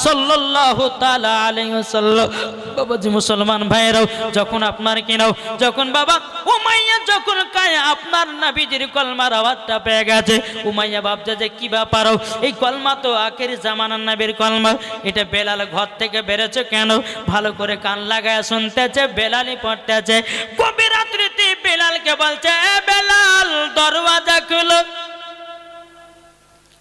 সাল্লাল্লাহু তাআলা আলাইহি ওয়াসাল্লাম। বাবাজি মুসলমান ভাইরাও, যখন আপনার কিনাও যখন বাবা উমাইয়া যখন কায় আপনার নবীজির কলমার আওয়াজটা পেয়ে গেছে, উমাইয়া ভাবছে যে কি ব্যাপার, এই কলমা তো আখেরি জামানার নবীর কলমা, এটা বেলাল ঘর থেকে বেরোছে কেন? ভালো করে কান লাগায় শুনতেছে, বেলালই পড়তেছে। গভীর রাত্রিতে বেলালকে বলছে, এ বেলাল দরওয়াজা খুলো।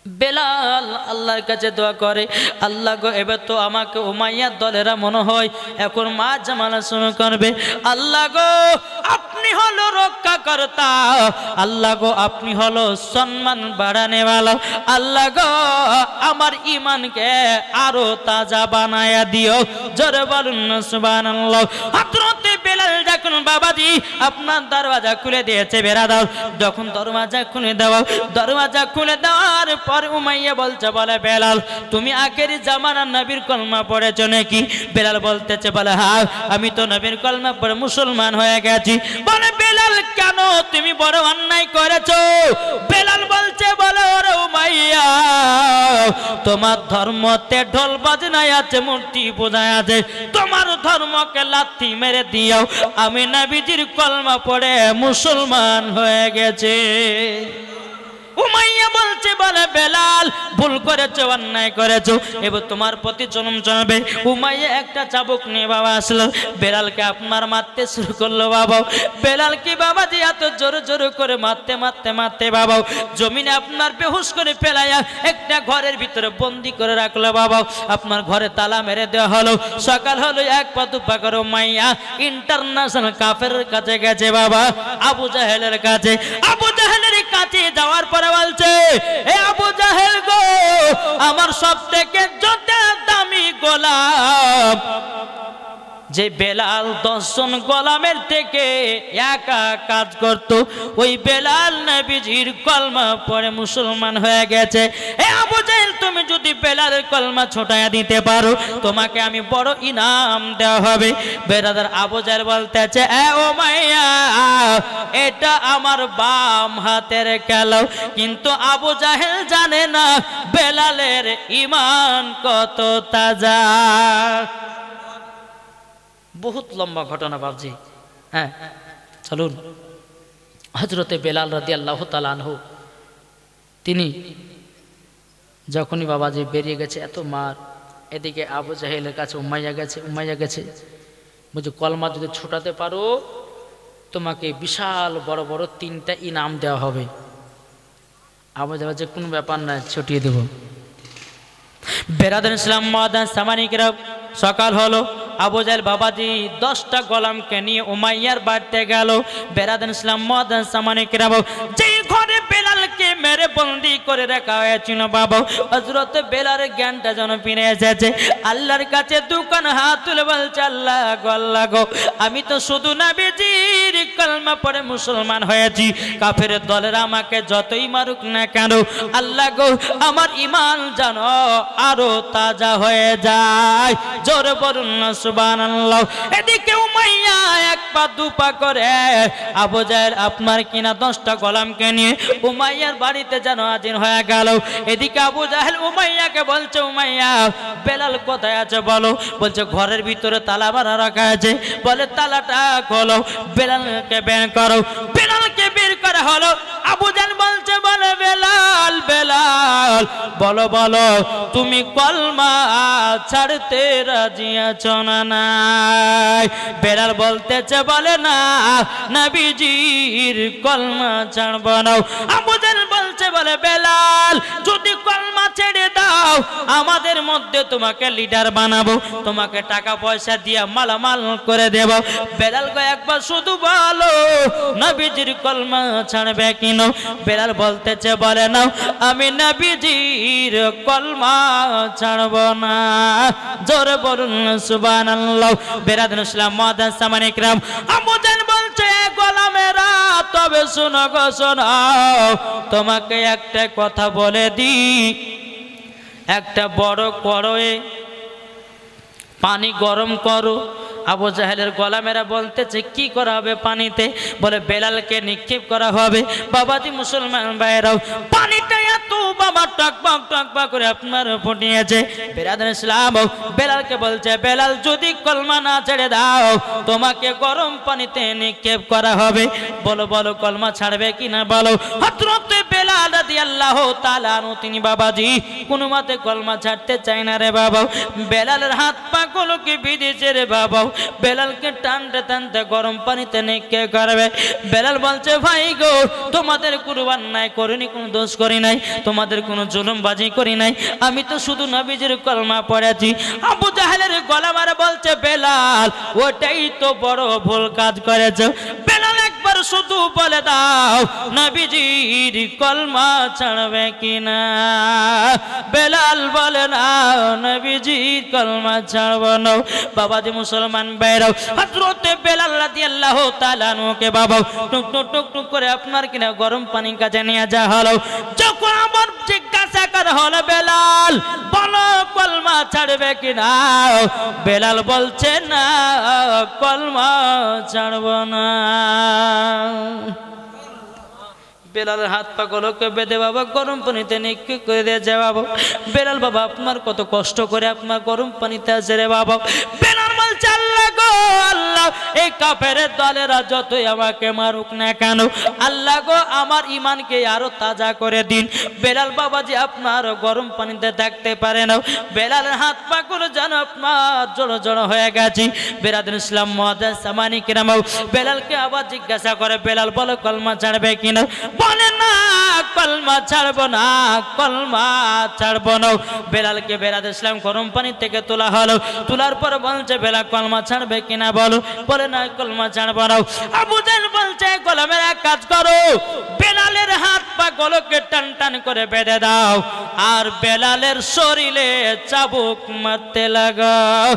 বেলাল আল্লাহর কাছে দোয়া করে, আল্লাহ গো এবার তো আমাকে উমাইয়ার দলেরা মনে হয় এখন মা জামালা শুরু করবে। আল্লাহ গো আপনি হলো রক্ষাকর্তা, আল্লাহ গো আপনি হলো সম্মান বাড়ানেওয়ালা, আল্লাহ গো আমার ঈমানকে আরো তাজা বানায়া দিও। জোরে বলুন সুবহানাল্লাহ। হযরত বেলাল যখন বাবাজি আপনার দরওয়াজা খুলে দিয়েছে, বেরা দাও, যখন দরওয়াজা খুলে দাও, দরওয়াজা খুলে দেওয়ার পর উমাইয়া বলছে, বলে বেলাল তুমি আখেরি জামানার নবীর কলমা পড়েছো নাকি? বেলাল বলতেছে, বলে হ্যাঁ আমি তো নবীর কলমা পড়ে মুসলমান হয়ে গেছি। বলে বেলাল কেন তুমি বড় অন্যায় করেছো? বেলাল বলছে, বলে ওরে উমাইয়া তোমার ধর্মতে ঢোল বাজনায় আছে, মূর্তি পূজায় আছে, তোমার ধর্মকে লাথি মেরে দিও, আমি নবীজির কলমা পড়ে মুসলমান হয়ে গেছে। উমাইয়া বলছে, বলে বেলাল ভুল করেছো, অন্যায় করেছো, এবার তোমার প্রতি জনম জনবে। উমাইয়া একটা চাবুক নিয়ে বাবা আসলো, বেলালকে আপনার মারতে শুরু করলো বাবা। বেলাল কি বাবা যে এত জোরে জোরে করে মারতে মারতে মারতে বাবা জমিনে আপনার বেহুশ করে ফেলাইয়া একটা ঘরের ভিতরে বন্দি করে রাখলো বাবা। আপনার ঘরে তালা মেরে দেওয়া হলো। সকাল হলো, এক পা দুপা করে উমাইয়া ইন্টারন্যাশনাল কাফেরের কাছে গেছে বাবা, আবু জাহেলের কাছে। আবু জাহেলের কাছে যাওয়ার পরে বলছে, এ আবু জাহেল গো আমার সব থেকে যত দামি গোলাম, যে বেলাল 10 জন গোলামের থেকে একা কাজ করত, ওই বেলাল নবীজির কলমা পড়ে মুসলমান হয়ে গেছে। এ আবু জাহেল তুমি যদি বেলালের কলমা ছোটায়া দিতে পারো, তোমাকে আমি বড় ইনাম দেওয়া হবে। বেরাদার আবু জাহেল বলতেছে, এ উমাইয়া এটা আমার বাম হাতের খেলা, কিন্তু আবু জাহেল জানে না বেলালের ঈমান কত তাজা। বহুত লম্বা ঘটনা বাবজি। হ্যাঁ চলুন, হযরতে বেলাল রাদিয়াল্লাহু তাআলা আনহু তিনি যখনই বাবাজি বেরিয়ে গেছে, এত মার, এদিকে আবু জাহেলের কাছে উমাইয়া গেছে বলছে, কলমা যদি ছোটাতে পারো তোমাকে বিশাল বড় বড় 3টা ইনাম দেওয়া হবে। আবু জাহেল যে কোনো ব্যাপার না, ছুটিয়ে দেব। বেরাদার ইসলাম মুআজ্জিন সামানি কিরাম, সকাল হলো, আবু জাহেল বাবাজি 10টা গোলামকে নিয়ে উমাইয়ার বাড়িতে গেল। বেরাদার ইসলাম মুআজ্জিন সামানি কিরাম, যেই ঘরে বেলালকে মেরে বন্দি করে রাখা হয়েছিল বাবা। হযরত বেলালের জ্ঞানটা যেন ফিরে এসেছে, আল্লাহর কাছে দুখান হাত তুলে বলছে, আল্লাহ গো, আল্লাহ গো, আমি তো শুধু নবীজির কলমা পড়ে মুসলমান হয়েছি, কাফেরের দলেরা আমাকে যতই মারুক না কেন, আল্লাহ গো, আমার ঈমান যেন আরো তাজা হয়ে যায়। জোরে বলুন না সুবহানাল্লাহ। এদিকে উমাইয়া এক পা দু পা করে আবু জাহেল আপনার কিনা 10টা গোলামকে নিয়ে উমাইয়ার বাড়িতে যেন হাজির হয়ে গেল। এদিকে আবু জাহেল উমাইয়াকে বলছে, উমাইয়া বেলাল কোথায় আছে বলো। বলছে ঘরের ভিতরে তালা মারা রাখা আছে। বলে তালাটা খোলো, বেলালকে বের করো। বেলালকে বের করা হলো। আবু জাহেল বলছে, বলে বেলাল, বেলাল বলো বলো, তুমি কলমা ছাড়তে রাজি আছো না নাই? বেলাল বলতেছে, বলে না, নবীজির কলমা ছাড়ব না। আবু জাহেল বলছে, বলে বেলাল যদি কলমা ছেড়ে দাও আমাদের মধ্যে তোমাকে লিডার বানাবো, তোমাকে টাকা পয়সা দিয়ে মালামাল করে দেব। বেলাল গো একবার শুধু বলো নবীজির কলমা ছাড়বে কিনা? বেলাল বলতেছে, বলে না, আমি নবীজির কলমা ছাড়ব না। জোরে বলুন সুবহানাল্লাহ। বেরাদুল ইসলাম মুআদ্দাস সামানে ইকরাম, আবু জাহেল বলছে, গোলামেরা তবে শোনো গো শোনো, তোমাকে একটা কথা বলে দি, একটা বড় কড়াইয়ে পানি গরম করো। আবু জাহেলের গোলামেরা বলতেছে, কি করা হবে পানিতে? বলে বেলালকে নিক্ষেপ করা হবে। বাবাজি মুসলমান ভাইরাও, পানিটা এত বাবা টকবক টকবক করে আপনার ফুটিয়েছে। বেরাদুল ইসলাম বেলালকে বলছে, বেলাল যদি কলমা না ছেড়ে দাও তোমাকে গরম পানিতে নিক্ষেপ করা হবে। বলো বলো কলমা ছাড়বে কিনা বলো। হযরত বেলাল রাদিয়াল্লাহু তাআলা আনহু তিনি বাবাজি কোনো মতে কলমা ছাড়তে চায় না রে বাবা। বেলালের হাত পা গুলোকে বিঁধেছে রে বাবা। বেলালকে টানতে টানতে গরম পানিতে নিক্ষেপ করবে। বেলাল বলছে, ভাই গো, তোমাদের কোনো অন্যায় করিনি, কোনো দোষ করি নাই, তোমাদের কোনো জুলুমবাজি করি নাই, আমি তো শুধু নবীজির কলমা পড়েছি। আবু জাহেলের গোলামেরা বলছে, বেলাল ওটাই তো বড় ভুল কাজ করেছো। বেলাল একবার শুধু বলে দাও নবীজির কলমা ছাড়বে কিনা? বেলাল বলে না, নবীজির কলমা ছাড়ব না। বাবাজি মুসলমান ভাইরাও, হযরত বেলাল রাদিয়াল্লাহু তাআলা আনহুকে বাবা টুক টুক টুক টুক করে আপনার কিনা গরম পানির কাছে নিয়ে যাওয়া হলো। যখন আবার জিজ্ঞাসা করা হলো, বেলাল বলো কলমা ছাড়বে কিনা? বেলাল বলছে, না, কলমা ছাড়ব না। বেলালের হাত পা গুলোকে বেঁধে বাবা গরম পানিতে নিক্ষেপ করে দিয়েছে বাবা। বেলাল বাবা আপনার কত কষ্ট করে আপনার গরম পানিতে আছে রে বাবা। বেলাল বলছে, আল্লাহ গো, আল্লাহ এই কাফেরের দলেরা যতই আমাকে মারুক না কেন, আল্লাহ গো আমার ঈমানকে আরো তাজা করে দিন। বেলাল বাবাজি আপনার গরম পানিতে থাকতে পারে না। বেলালের হাত পা গুলো যেন আপনার জড়ো জড়ো হয়ে গেছে। বেরাদুল ইসলাম মুআদ্দাস সামানে ইকরাম বেলালকে আবার জিজ্ঞাসা করে, বেলাল বলো কলমা ছাড়বে কিনা? বলে না, কলমা ছাড়বো না, কলমা ছাড়বো না। বেলালকে বেরাদুল ইসলাম গরম পানি থেকে তোলা হলো। তোলার পর বলছে, বেলাল কলমা ছাড়বে কিনা বলো। বলে না, কলমা ছাড়বো না। আবু জাহেল বলছে, গোলামের এক কাজ করো, বেলালের হাত পা গুলোকে টান টান করে বেঁধে দাও আর বেলালের শরীরে চাবুক মারতে লাগাও।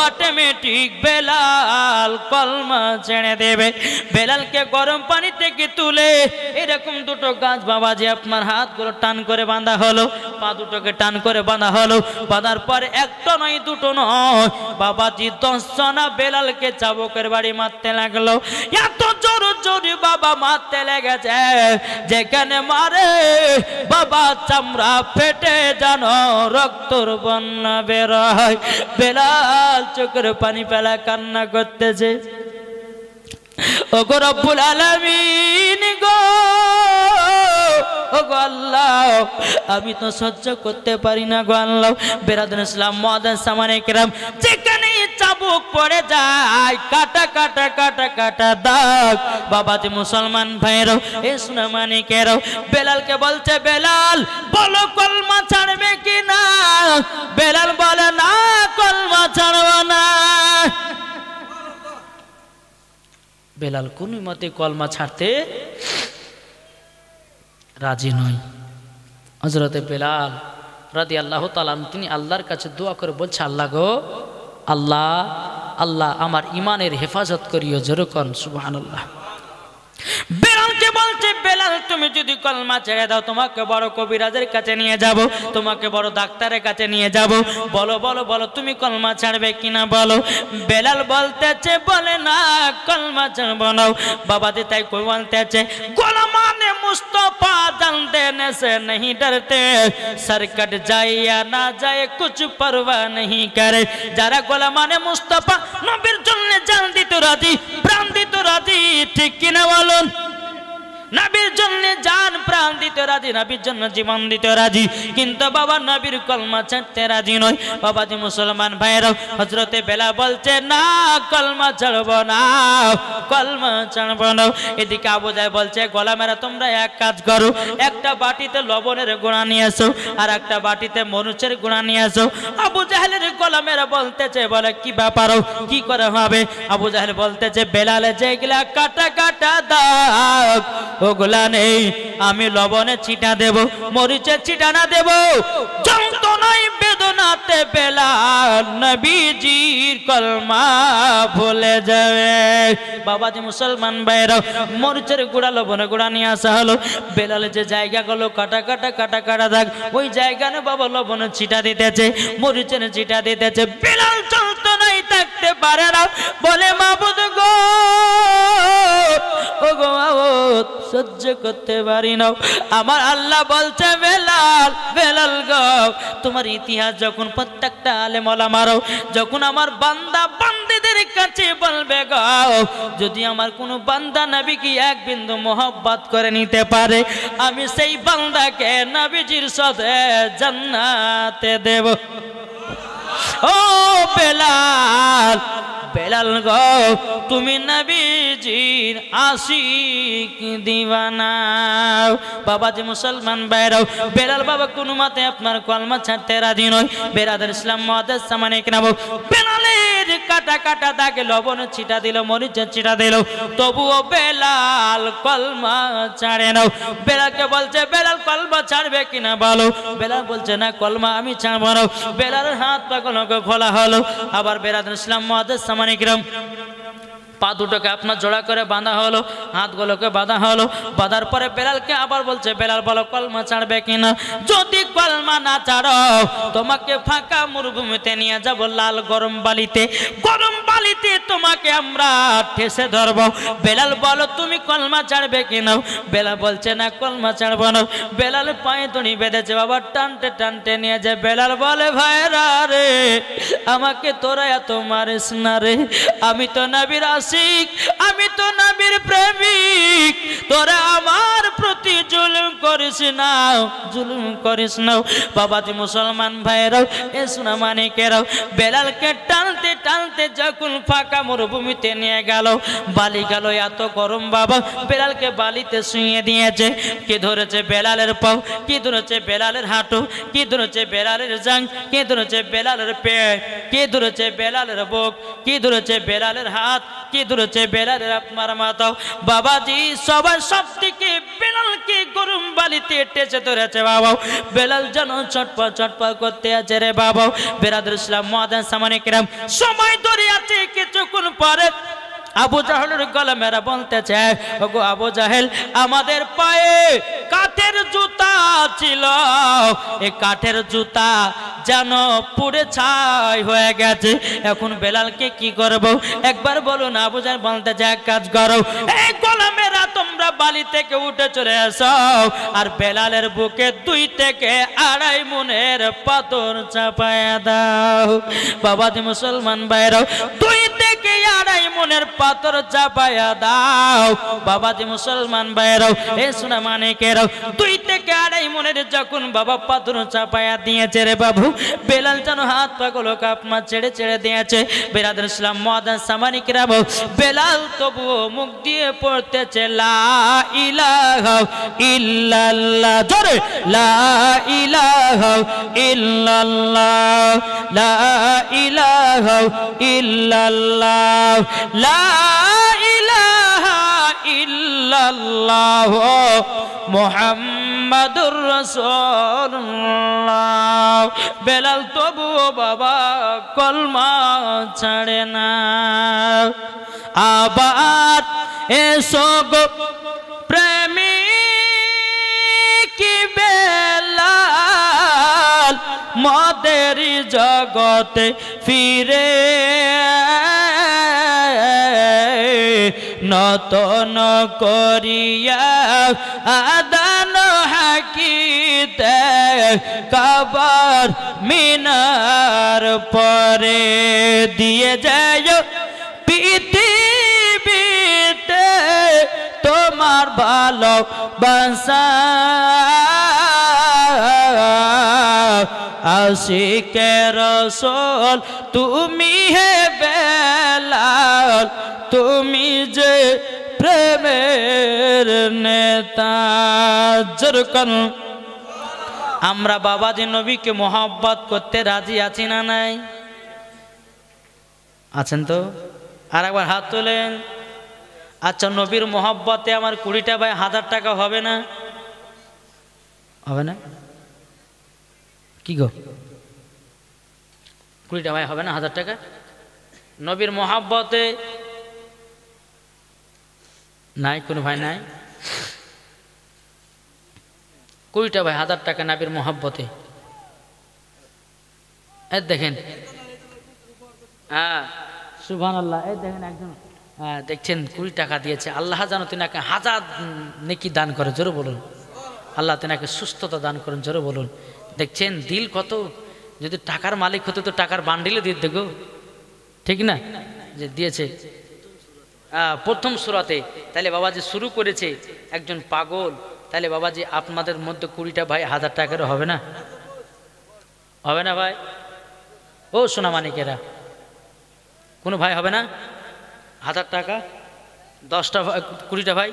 অটোমেটিক বেলাল কলমা ছেড়ে দেবে। বেলালকে গরম পানি থেকে তুলে এরকম দুটো গাছ বাবাজি আপনার হাতগুলো টান করে বাঁধা হলো, পা দুটোকে টান করে বাঁধা হলো। বাঁধার পরে একটা নয় দুটো নয় বাবাজি 10 জনা বেলালকে চাবুকের বাড়ি মারতে লাগলো। এত জোর জোরে বাবা মারতে লেগেছে, যেখানে মারে বাবা চামড়া ফেটে যেন রক্তর বন্যা বের হয়। বেলাল চোখের পানি ফেলা কান্না করতেছে, ও গো রব্বুল আলামিন গো, ও গো আল্লাহ, আমি তো সহ্য করতে পারি না গো আল্লাহ। বেরাদুল ইসলাম মুআদ্দাস সামানে ইকরাম, যেখানে চাবুক পড়ে যায় কাটা কাটা কাটা কাটা দাগ বাবাজি মুসলমান ভাইরো এ সোনা মানিকেরো বেলালকে বলছে, বেলাল বলো কলমা ছাড়বে কি না? বেলাল বলে না, কলমা ছাড়ব না। বেলাল কোন মতে কলমা ছাড়তে রাজি নয়। হযরতে বেলাল রাদিয়াল্লাহু তাআলা তিনি আল্লাহর কাছে দোয়া করে বলছে, আল্লাহ গো আল্লাহ, আল্লাহ আমার ইমানের হেফাজত করিও। জোরে কোন সুবহানাল্লাহ। বেলালকে বলছে, বেলাল তুমি যদি কলমা ছেড়ে দাও তোমাকে বড় কবিরাজের কাছে নিয়ে যাব, তোমাকে বড় ডাক্তারের কাছে নিয়ে যাব, বলো বলো বলো তুমি কলমা ছাড়বে কিনা বলো। বেলাল বলতেছে, বলে না কলমা ছাড়বো না। বাবাজি তাই কই বলতেছে, গোলামানে মুস্তফা জান দেনে সে नहीं डरते, सर कट जाए या ना जाए कुछ परवाह नहीं करे। যারা গোলামানে মুস্তফা নবীর জন্য জান দিতে রাজি, প্রাণ দিতে রাজি, ঠিক কিনা বলুন? নবীর জন্য জান প্রাণ দিতে রাজি, নবীর জন্য জীবন দিতে রাজি, কিন্তু বাবা নবীর কলমা ছাড়তে রাজি নয়। বাবাজি মুসলমান ভাইরা, হযরতে বেলাল বলছে না কলমা ছাড়বো না, কলমা ছাড়বো না। এদিকে আবু জাহেল বলছে, গোলামেরা তোমরা এক কাজ করো, একটা বাটিতে লবণের গুঁড়া নিয়ে এসো আর একটা বাটিতে মরিচের গুঁড়া নিয়ে এসো। আবু জাহেলের গোলামেরা বলতেছে, বলে কি ব্যাপার, কি করে হবে? আবু জাহেল বলতেছে, বেলালে যেগুলা কাটা কাটা দাগ ওগুলা নেই, আমি লবণে ছিটা দেব, মরিচের ছিটা না দেব, যন্ত্রণায় বেদনাতে বেলাল নবীজির কলমা ভুলে যাবে। বাবাজি মুসলমান ভাইরা, মরিচের গুঁড়া লবণের গুঁড়া নিয়ে আসা হলো। বেলালের যে জায়গাগুলো কাটা কাটা কাটা কাটা দাগ, ওই জায়গায় বাবা লবণের ছিটা দিতেছে, মরিচের ছিটা দিতেছে। বেলাল যন্ত্রণায় থাকতে পারে না, বলে মাবুদ গো, ও গো মাবুদ সহ্য করতে পারি না। আমার আল্লাহ বলছে, বেলাল বেলাল গো, তোমার ইতিহাস যখন প্রত্যেকটা আলেম ওলামারা যখন আমার বান্দা বান্দীদের কাছে বলবে গো, যদি আমার কোনো বান্দা নবীকে এক বিন্দু মোহব্বত করে নিতে পারে, আমি সেই বান্দাকে নবীজির সাথে জান্নাতে দেব। ও বেলাল, বেলাল গো তুমি নবীজির আশিক দিওয়ানা। বাবাজি মুসলমান ভাইরাও, বেলাল বাবা কোনো মতে আপনার কলমা ছাড়তে রাজি নয়। বেরাদার ইসলাম মুআদ্দাস সামানে কিনা, বেলালের কাটা কাটা দাগে লবণ ছিটা দিল, মরিচের ছিটা দিল, তবুও বেলাল কলমা ছাড়ে না। বেলালকে বলছে, বেলাল কলমা ছাড়বে কিনা বলো। বেলাল বলছে, না কলমা আমি ছাড়বো না। বেলালের হাত পাগুলোকে খোলা হলো। আবার বেরাদার ইসলাম মুআদ্দাস সামানে কিনা, পা দুটোকে আপনার জোড়া করে বাঁধা হলো, হাতগুলোকে বাঁধা হলো। বাঁধার পরে বেলালকে আবার বলছে, বেলাল বলো কলমা ছাড়বে কিনা। যদি কলমা না ছাড়ো তোমাকে ফাঁকা মরুভূমিতে নিয়ে যাব, লাল গরম বালিতে, গরম বালিতে তোমাকে আমরা ঠেসে ধরবো। বেলাল বলো তুমি কলমা ছাড়বে কিনা। বেলাল বলছে, না কলমা ছাড়বো না। বেলাল পায়ে দড়ি বেঁধেছে, বাবা টানতে টানতে নিয়ে যায়। বেলাল বলে, ভাইরা রে, আমাকে তোরা এত মারিস না রে, আমি তো নবীর আশিক, আমি তো নবীর প্রেমিক, তোরা আমার প্রতি জুলুম করিস না, জুলুম করিস না। বাবাজি মুসলমান ভাইরাও, এ সোনা মানিকেরাও, বেলালকে টানতে টানতে যখন ফাঁকা মরুভূমিতে নিয়ে গেল, বালি গেল এত গরম, বাবা বেলালকে বালিতে শুইয়ে দিয়েছে। কে ধরেছে বেলালের পাও, কে ধরেছে বেলালের হাঁটু, কে ধরেছে বেলালের জাং, কে ধরেছে বেলালের পেট, কে ধরেছে বেলালের বুক, কে ধরেছে বেলালের হাত, কে ধরেছে বেলালের আপনার মাথাও। বাবাজি সবার সব থেকে বেলালকে গরম বালিতে টেচে ধরেছে বাবা। বেলাল যেন চটপট চটপট করতে আছে রে বাবা। বেরাদার ইসলাম মুআদ্দাস সামানে কিরাম, সময় ধরে আছে। কিছুক্ষণ পরে আবু জাহেলের গোলামেরা বলতেছে, ওগো আবু জাহেল, আমাদের পায়ে কাঠের জুতা ছিল, এই কাঠের জুতা যেন পুড়ে ছাই হয়ে গেছে, এখন বেলালকে কি করব একবার বলুন। আবু জাহেল বলতেছে, এক কাজ করো, এই গোলামেরা তোমরা বালি থেকে উঠে চলে আসো আর বেলালের বুকে 2 থেকে 2.5 মনের পাথর চাপায়া দাও। বাবাজি মুসলমান ভাইরাও, 2 থেকে 2.5 মনের পাথর চাপায়া দাও। বাবাজি মুসলমান ভাইরাও, এ সোনা মানিকেরাও, 2 থেকে 2.5 মনের যখন বাবা পাথর চাপায়া দিয়েছে রে বাবু, বেলাল যেন হাত পাগুলোকে আপনার ছেড়ে ছেড়ে দিয়েছে। বেরাদার ইসলাম মুআদ্দাস সামানে কিরাম, বেলাল তবুও মুখ দিয়ে পড়তেছে, লা ইলাহা ইল্লাল্লাহ, জোরে লা ইলাহা ইল্লাল্লাহ, লা ইলাহা ইল্লাল্লাহ, লা ইলাহা ইল্লাল্লাহ মুহাম্মাদুর মুহাম্মাদুর রাসূলুল্লাহ। বেলাল তবুও বাবা কলমা ছাড়ে না। আবার এসো গো প্রেমিক বেলাল, মদের জগতে ফিরে নতন করিয়া আদান হাকিতে কাবার মিনার পরে দিয়ে যায় পৃথিবীতে তোমার ভালোবাসা। আশিকে রাসূল তুমি হে বেলাল, তুমি যে প্রেমের নেতা। যেরকম আমরা বাবাজি নবীকে মোহাব্বত করতে রাজি আছি না নাই? আছেন তো? আর একবার হাত তোলেন। আচ্ছা, নবীর মোহাব্বতে আমার 20টা ভাই 1000 টাকা হবে না? হবে না? কি গো, 20টা ভাই হবে না 1000 টাকা? নবীর মোহাব্বতে নাই কোনো ভাই নাই? 20টা ভাই 1000 টাকা নবীর মোহাব্বতে। এই দেখেন, হ্যাঁ সুবহানাল্লাহ, এই দেখেন একজন, হ্যাঁ দেখছেন 20 টাকা দিয়েছে। আল্লাহ জানো তিনাকে 1000 নেকি দান করে, জোরে বলুন। আল্লাহ তিনাকে সুস্থতা দান করেন, জোরে বলুন। দেখছেন দিল কত, যদি টাকার মালিক হতো তো টাকার বান্ডিলে দিয়ে দেখো, ঠিক না? যে দিয়েছে প্রথম সূরাতে। তাহলে বাবাজি শুরু করেছে একজন পাগল। তাহলে বাবাজি আপনাদের মধ্যে 20টা ভাই 1000 টাকারও হবে না? হবে না ভাই? ও সোনা মানিকেরা, কোনো ভাই হবে না 1000 টাকা? 10টা 20টা ভাই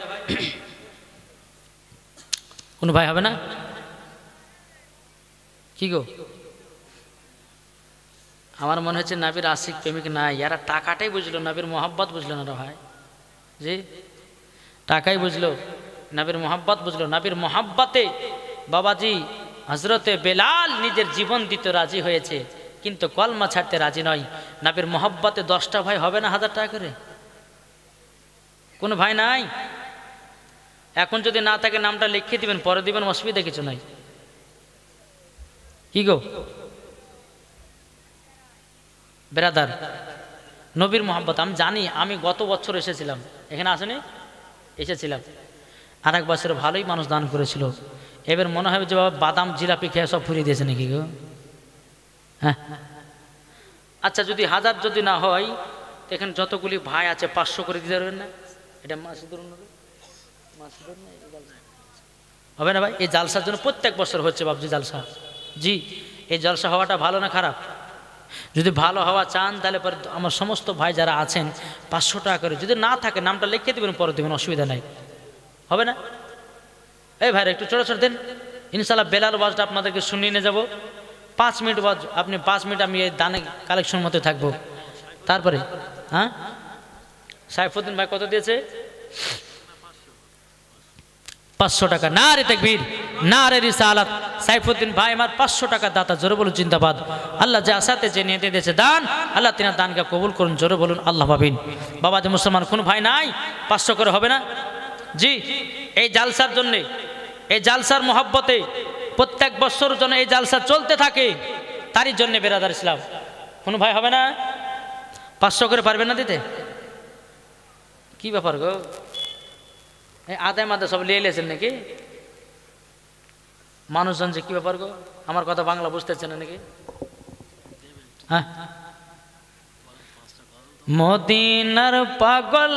কোনো ভাই হবে না? কি গো, আমার মনে হচ্ছে নবীর আশিক প্রেমিক নাই, এরা টাকাটাই বুঝলো, নবীর মোহাব্বত বুঝলো না রে ভাই। জি, টাকাই বুঝলো, নবীর মোহাব্বত বুঝলো। নবীর মোহাব্বতে বাবাজি হযরতে বেলাল নিজের জীবন দিতে রাজি হয়েছে, কিন্তু কলমা ছাড়তে রাজি নয়। নবীর মোহাব্বতে 10টা ভাই হবে না 1000 টাকা করে? কোনো ভাই নাই? এখন যদি না থাকে নামটা লিখিয়ে দিবেন, পরে দিবেন, অসুবিধা কিছু নাই। কি গো ব্রাদার, নবীর মোহাব্বত আমি জানি। আমি গত বছর এসেছিলাম, এখানে আসেনি? এসেছিলাম। আর এক বছর ভালোই মানুষ দান করেছিল। এবার মনে হবে যে বাবা বাদাম জিলাপি খেয়ে সব ফুরিয়ে দিয়েছে নাকি গো? হ্যাঁ, আচ্ছা যদি 1000 যদি না হয়, এখানে যতগুলি ভাই আছে 500 করে দিতে পারবেন না? এটা হবে না ভাই? এই জালসার জন্য প্রত্যেক বছর হচ্ছে বাবজি জালসা। জি, এই জলসা হওয়াটা ভালো না খারাপ? যদি ভালো হওয়া চান তাহলে পরে আমার সমস্ত ভাই যারা আছেন 500 টাকা করে, যদি না থাকে নামটা লিখে দেবেন, পরে দেবেন, অসুবিধা নাই। হবে না? এই ভাইরা একটু ছোট ছোট দেন, ইনশাল্লাহ বেলাল ওয়াজটা আপনাদেরকে শুনিয়ে নিয়ে যাবো। 5 মিনিট ওয়াজ, আপনি 5 মিনিট আমি এই দানে কালেকশন মতো থাকবো। তারপরে হ্যাঁ, সাইফুদ্দিন ভাই কত দিয়েছে? 500 টাকা। নারে তাকবীর, নারে রিসালাত। সাইফুদ্দিন ভাই আমার 500 টাকা দাতা, জোরে বলুন জিন্দাবাদ। আল্লাহ যে আসাতে যে নিয়ে দিয়েছে দান, আল্লাহ তিনার দানকে কবুল করুন, জোরে বলুন আল্লাহ পাবিন। বাবা যে মুসলমান কোন ভাই নাই 500 করে হবে না? জি, এই জালসার জন্যে, এই জালসার মোহাব্বতে প্রত্যেক বছর জন্য এই জালসা চলতে থাকে, তারই জন্যে বেরাদার ইসলাম কোন ভাই হবে না? 500 করে পারবেন না দিতে? কি ব্যাপার গো, এই আদায় মাদা সব লিয়ে এলেছেন নাকি? মানুষজন যে কি ব্যাপার গো, আমার কথা বাংলা বুঝতেছে না নাকি? হ্যাঁ, মদিনার পাগল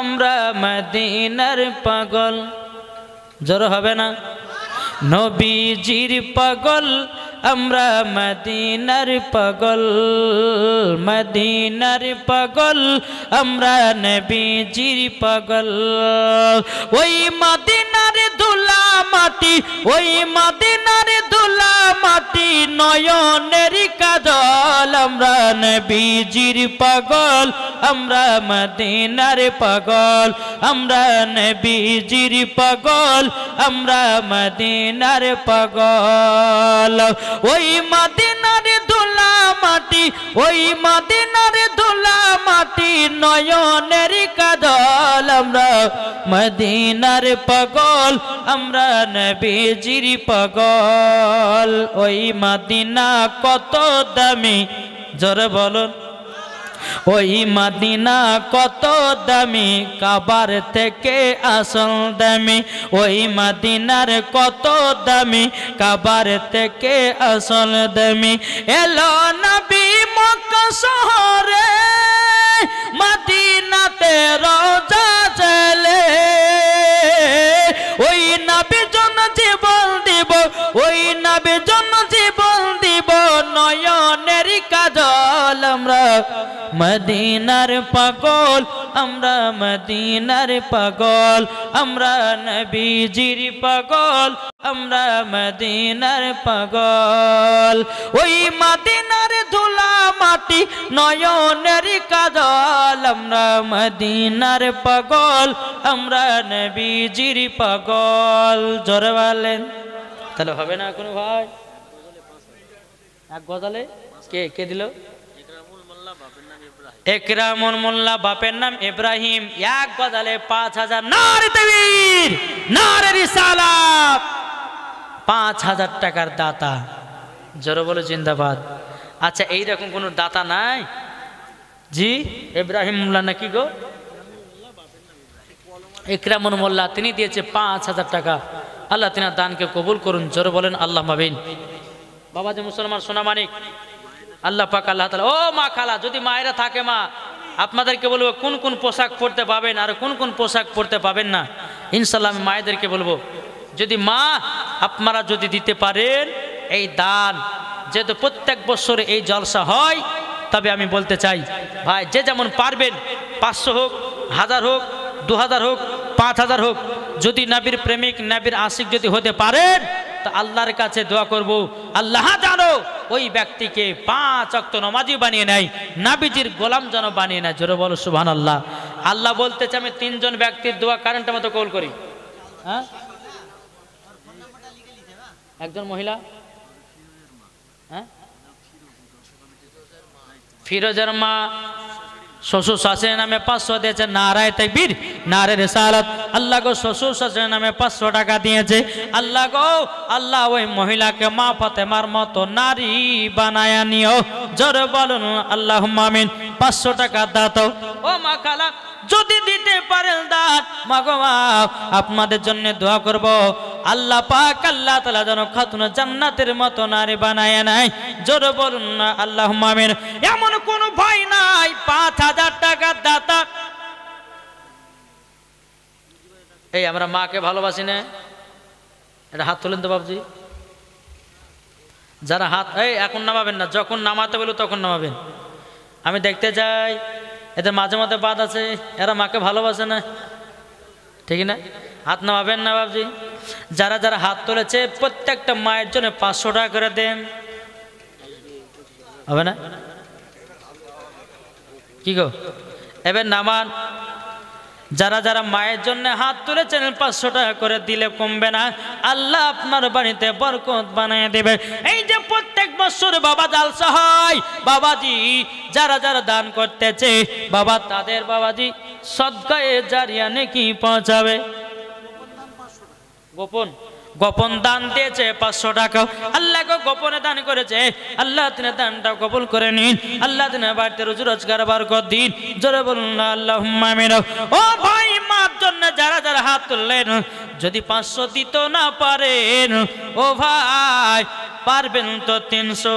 আমরা, মদিনার পাগল, জোর হবে না? নবীজির পাগল আমরা, মদিনার পাগল, মদিনার পাগল আমরা, নবীজির পাগল। ওই মদিনার দুলা মাটি, ওই মদিনার ধুলা মাটি, নয়নের কাজল। আমরা নবীজির পাগল, আমরা মদিনার পাগল, আমরা নবীজির পাগল, আমরা মদিনার পাগল। ওই মদিনার ধুলা মাটি, ওই মদিনার ধুলা মাটি, নয়নের কাজল। আমরা মদিনার পাগল, আমরা নবীজির পাগল। ওই মদিনা কত দামি, জোরে বলুন। ওই মদিনা কত দামি, কাবার থেকে আসল দামি। ওই মদিনার কত দামি, কাবার থেকে আসল দামি। এলো নবী মক্কা শহরে, মদিনাতে রওজা চলে। ওই নবীর জন্য জীবন দিব, ওই নবীর জন্য জীবন দিব, নয়নের কাজল। আমরা মদিনার পাগল, আমরা মদিনার পাগল, আমরা নবীজির পাগল, আমরা মদিনার পাগল। ওই মদিনার ধুলা মাটি, নয়নের কাজল। আমরা মদিনার পাগল, আমরা নবীজির পাগল। জোরে বলেন। তাহলে হবে না কোনো ভাই? এক গজালে কে কে দিল? একরামুল মোল্লা, বাপের নাম ইব্রাহিম। এক গজালে 5000। নারে তাকবীর, নারে রিসালাত। 5000 টাকার দাতা। জোরে বলো জিন্দাবাদ। আচ্ছা, এইরকম কোন দাতা নাই? জি, ইব্রাহিম মোল্লা নাকি গো? একরামুল মোল্লা, তিনি দিয়েছে 5000 টাকা। আল্লাহ তিনার দানকে কবুল করুন। জোরে বলেন আল্লাহ মাবিন। বাবা যে মুসলমান সোনা মানিক, আল্লাহ পাক আল্লাহ তাআলা। ও মা খালা, যদি মায়েরা থাকে, মা আপনাদেরকে বলবো কোন কোন পোশাক পরতে পাবেন আর কোন কোন পোশাক পরতে পাবেন না। ইনশাআল্লাহ আমি মায়েদেরকে বলবো, যদি মা আপনারা যদি দিতে পারেন এই দান, যেহেতু প্রত্যেক বছর এই জলসা হয়, তবে আমি বলতে চাই ভাই, যে যেমন পারবেন, 500 হোক, 1000 হোক, 2000 হোক, 5000 হোক, যদি নবীর প্রেমিক, নবীর আশিক যদি হতে পারেন, তা আল্লাহর কাছে দোয়া করব, আল্লাহ জানো ওই ব্যক্তিকে 5 ওয়াক্ত নামাজি বানিয়ে নেয়, নবীজির গোলাম যেন বানিয়ে নেয়। জোরে বলো সুবহানাল্লাহ। আল্লাহ বলতেছে, আমি 3 জন ব্যক্তির দোয়া কারেন্টের মতো কবুল করি। হ্যাঁ, একজন মহিলা, হ্যাঁ, ফিরোজের মা শ্বশুর শাশুড়ির নামে 500 দিয়েছে। নারায়ে তাকবীর, নারে রিসালাত। আল্লাহ গো, শ্বশুর শাশুড়ির নামে 500 টাকা দিয়েছে। আল্লাহ গো, আল্লাহ ওই মহিলাকে মা ফাতেমার মতো নারী বানায়া নিও। জোরে বলুন আল্লাহুম্মা আমিন। 500 টাকা দাও। ও মা খালা, যদি দিতে পারেন দান, মাগো মা, আপনাদের জন্য দোয়া করব, আল্লাহ পাক আল্লাহ তাআলা যেন খাতুনে জান্নাতের মতো নারী বানায় নাই। জোরে বলুন না আল্লাহুম্মা আমিন। এমন কোন ভাই নাই 5000 টাকার দাতা? এই আমরা মাকে ভালোবাসি না? এটা হাত তোলেন তো বাবজি। যারা হাত, এই এখন নামাবেন না, যখন নামাতে বলো তখন নামাবেন। আমি দেখতে যাই এদের মাঝে মাঝে বাদ আছে, এরা মাকে ভালোবাসে না, ঠিক না? হাত নামাবেন না বাবজি। যারা যারা হাত তুলেছে প্রত্যেকটা মায়ের জন্য 500 টাকা করে দেন, হবে না? কি গো, এবার নামান। যারা যারা মায়ের জন্য হাত তুলেছেন 500 টাকা করে দিলে কমবে না, আল্লাহ আপনার বাড়িতে বরকত বানিয়ে দেবে। এই যে প্রত্যেক বছর বাবা জালসা হয়, বাবাজি যারা যারা দান করতেছে, বাবা তাদের বাবাজি সদকায়ে জারিয়া নেকি পৌঁছাবে। গোপন গোপন দান দিয়েছে 500 টাকা। আল্লাহকে গোপনে দান করেছে, আল্লাহ তিনি দানটা কবুল করে নিন। আল্লাহ তিনি বাড়িতে রুজি রোজগার বরকত দিন। জোরে বলুন আল্লাহুম্মা আমিন। ও ভাই, মার জন্য যারা যারা হাত তুললেন, যদি 500 দিতে না পারেন, ও ভাই পারবেন তো 300।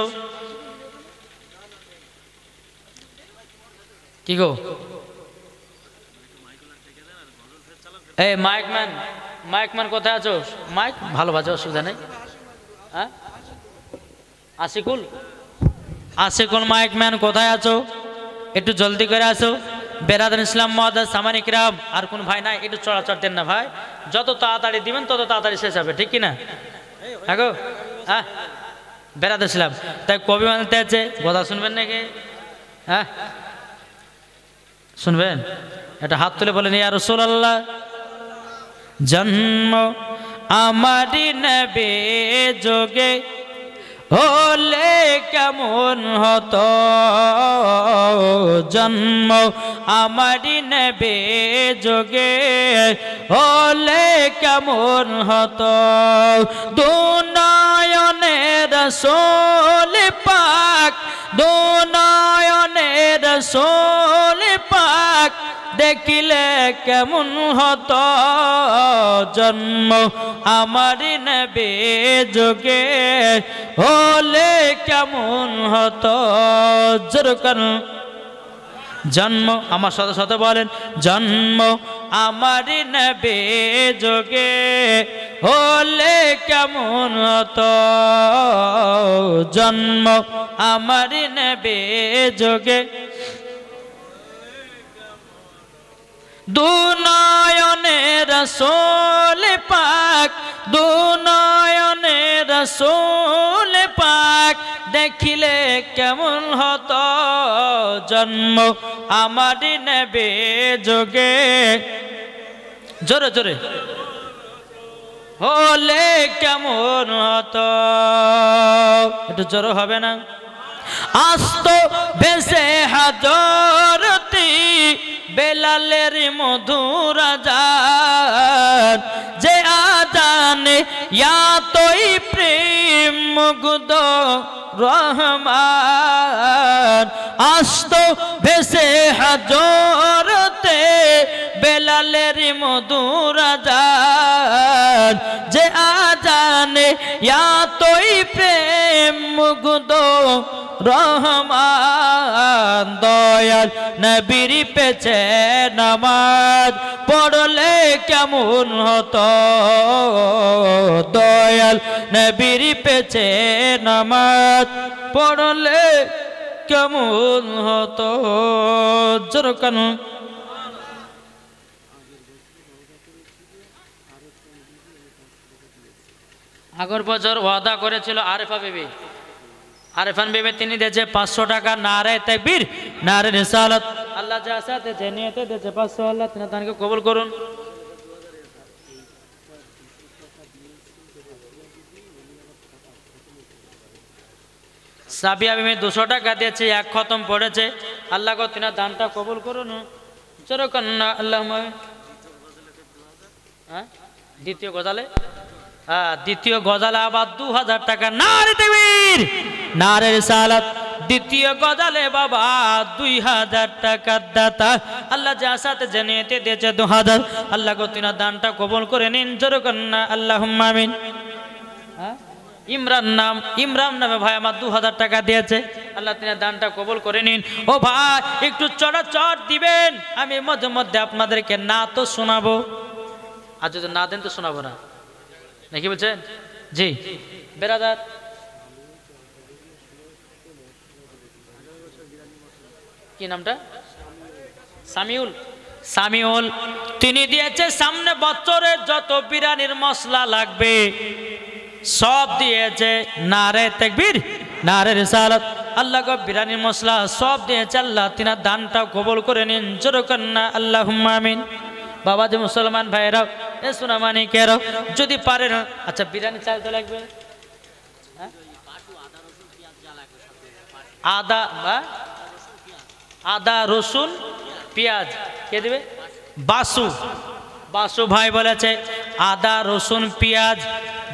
কি গো, এই মাইকম্যান, মাইকম্যান কোথায় আছো? মাইক ভালো বাজে, অসুবিধা নেই। হ্যাঁ, আশিকুল, আশিকুল মাইকম্যান কোথায় আছো? একটু জলদি করে আসো। বেরাদান ইসলাম মুআদ্দাস সামানিক রাম, আর কোন ভাই নাই একটু চড়াচড় দেন না ভাই, যত তাড়াতাড়ি দিবেন তত তাড়াতাড়ি শেষ হবে, ঠিক কিনা? আগো হ্যাঁ বেরাদান ইসলাম, তাই কবি মানতে আছে, কথা শুনবেন নাকি? হ্যাঁ শুনবেন? এটা হাত তুলে বলেন ইয়া রাসূলুল্লাহ। জন্ম আমারি নবে যোগে হলে কেমন হতো, জন্ম আমারি নবে যোগে হলে কেমন হতো, দুনয়নের রাসূল পাক, দুনয়নের রাসূল পাক দেখিলে কেমন হতো, জন্ম আমারি নবে যোগে হলে কেমন হতো। যেরকম জন্ম, আমার সাথে সাথে বলেন, জন্ম আমারি নবে যোগে হলে কেমন হতো, জন্ম আমারি নবে যোগে দুনয়নের রাসূল পাক, দুনয়নের রাসূল পাক দেখিলে কেমন হতো, জন্ম আমারি নবে যোগে, জোরে জোরে হলে কেমন হতো, একটু জোরে হবে না? আস্ত ভেসে হাজরতি বেলালের মধুর আযান, যে আযানে ইয়াতই প্রেম মুগ্ধ রহমান, আস্ত ভেসে হাজরতে বেলালের মধুর আযান, যে আযানে ইয়াতই প্রেম মুগ্ধ রহমান, দয়াল নবীর পেছে নামাজ পড়লে কেমন হতো, দয়াল নবীর পেছে নামাজ পড়লে কেমন হতো। যেরকম আগর বছর ওয়াদা করেছিল আরেফা বিবি, আরেফান বিবি তিনি দিয়েছে 500 টাকা, নারে তাকবীর নারে রিসালাত, আল্লাহ যা সাথে যে নিয়তে দিয়েছে 500, আল্লাহ তিনি তাকে কবুল করুন। সাবিয়া বিবি 200 টাকা দিয়েছে, 1 খতম পড়েছে, আল্লাহ গো তিনি দানটা কবুল করুন। যেরকম না আল্লাহুম্মা, হ্যাঁ দ্বিতীয় গজালে, দ্বিতীয় গজালে আবার 2000 টাকা, নারে তাকবীর নারে রিসালাত, দ্বিতীয় গজালে বাবা 2000 টাকার দাতা, আল্লাহ যা সাথে জানিয়েতে দিয়েছে 2000, আল্লাহ গো তিনি দানটা কবুল করে নিন। যেরকম না আল্লাহুম্মা আমিন। ইমরান নাম, ইমরান নামে ভাই আমার 2000 টাকা দিয়েছে, আল্লাহ তিনি দানটা কবুল করে নিন। ও ভাই একটু চড়াচড় দিবেন, আমি মধ্যে মধ্যে আপনাদেরকে না তো শোনাবো, আর যদি না দেন তো শোনাবো না, নাকি বলছেন? জি বেরাদার, কি নামটা? সামিউল, সামিউল তিনি দিয়েছে সামনে বছরে যত বিরিয়ানির মশলা লাগবে সব দিয়েছে, নারে তাকবীর নারে রিসালাত, আল্লাহ গো বিরিয়ানির মশলা সব দিয়েছে, আল্লাহ তিনার দানটা কবুল করে নিন। যেরকম না আল্লাহুম্মা আমিন। বাবা যে মুসলমান ভাইরাও, এ সোনামানিকেরাও যদি পারেন, আচ্ছা বিরিয়ানি চাল তো লাগবে, আদা বা আদা রসুন পেঁয়াজ কে দেবে? বাসু, বাসু ভাই বলেছে আদা রসুন পেঁয়াজ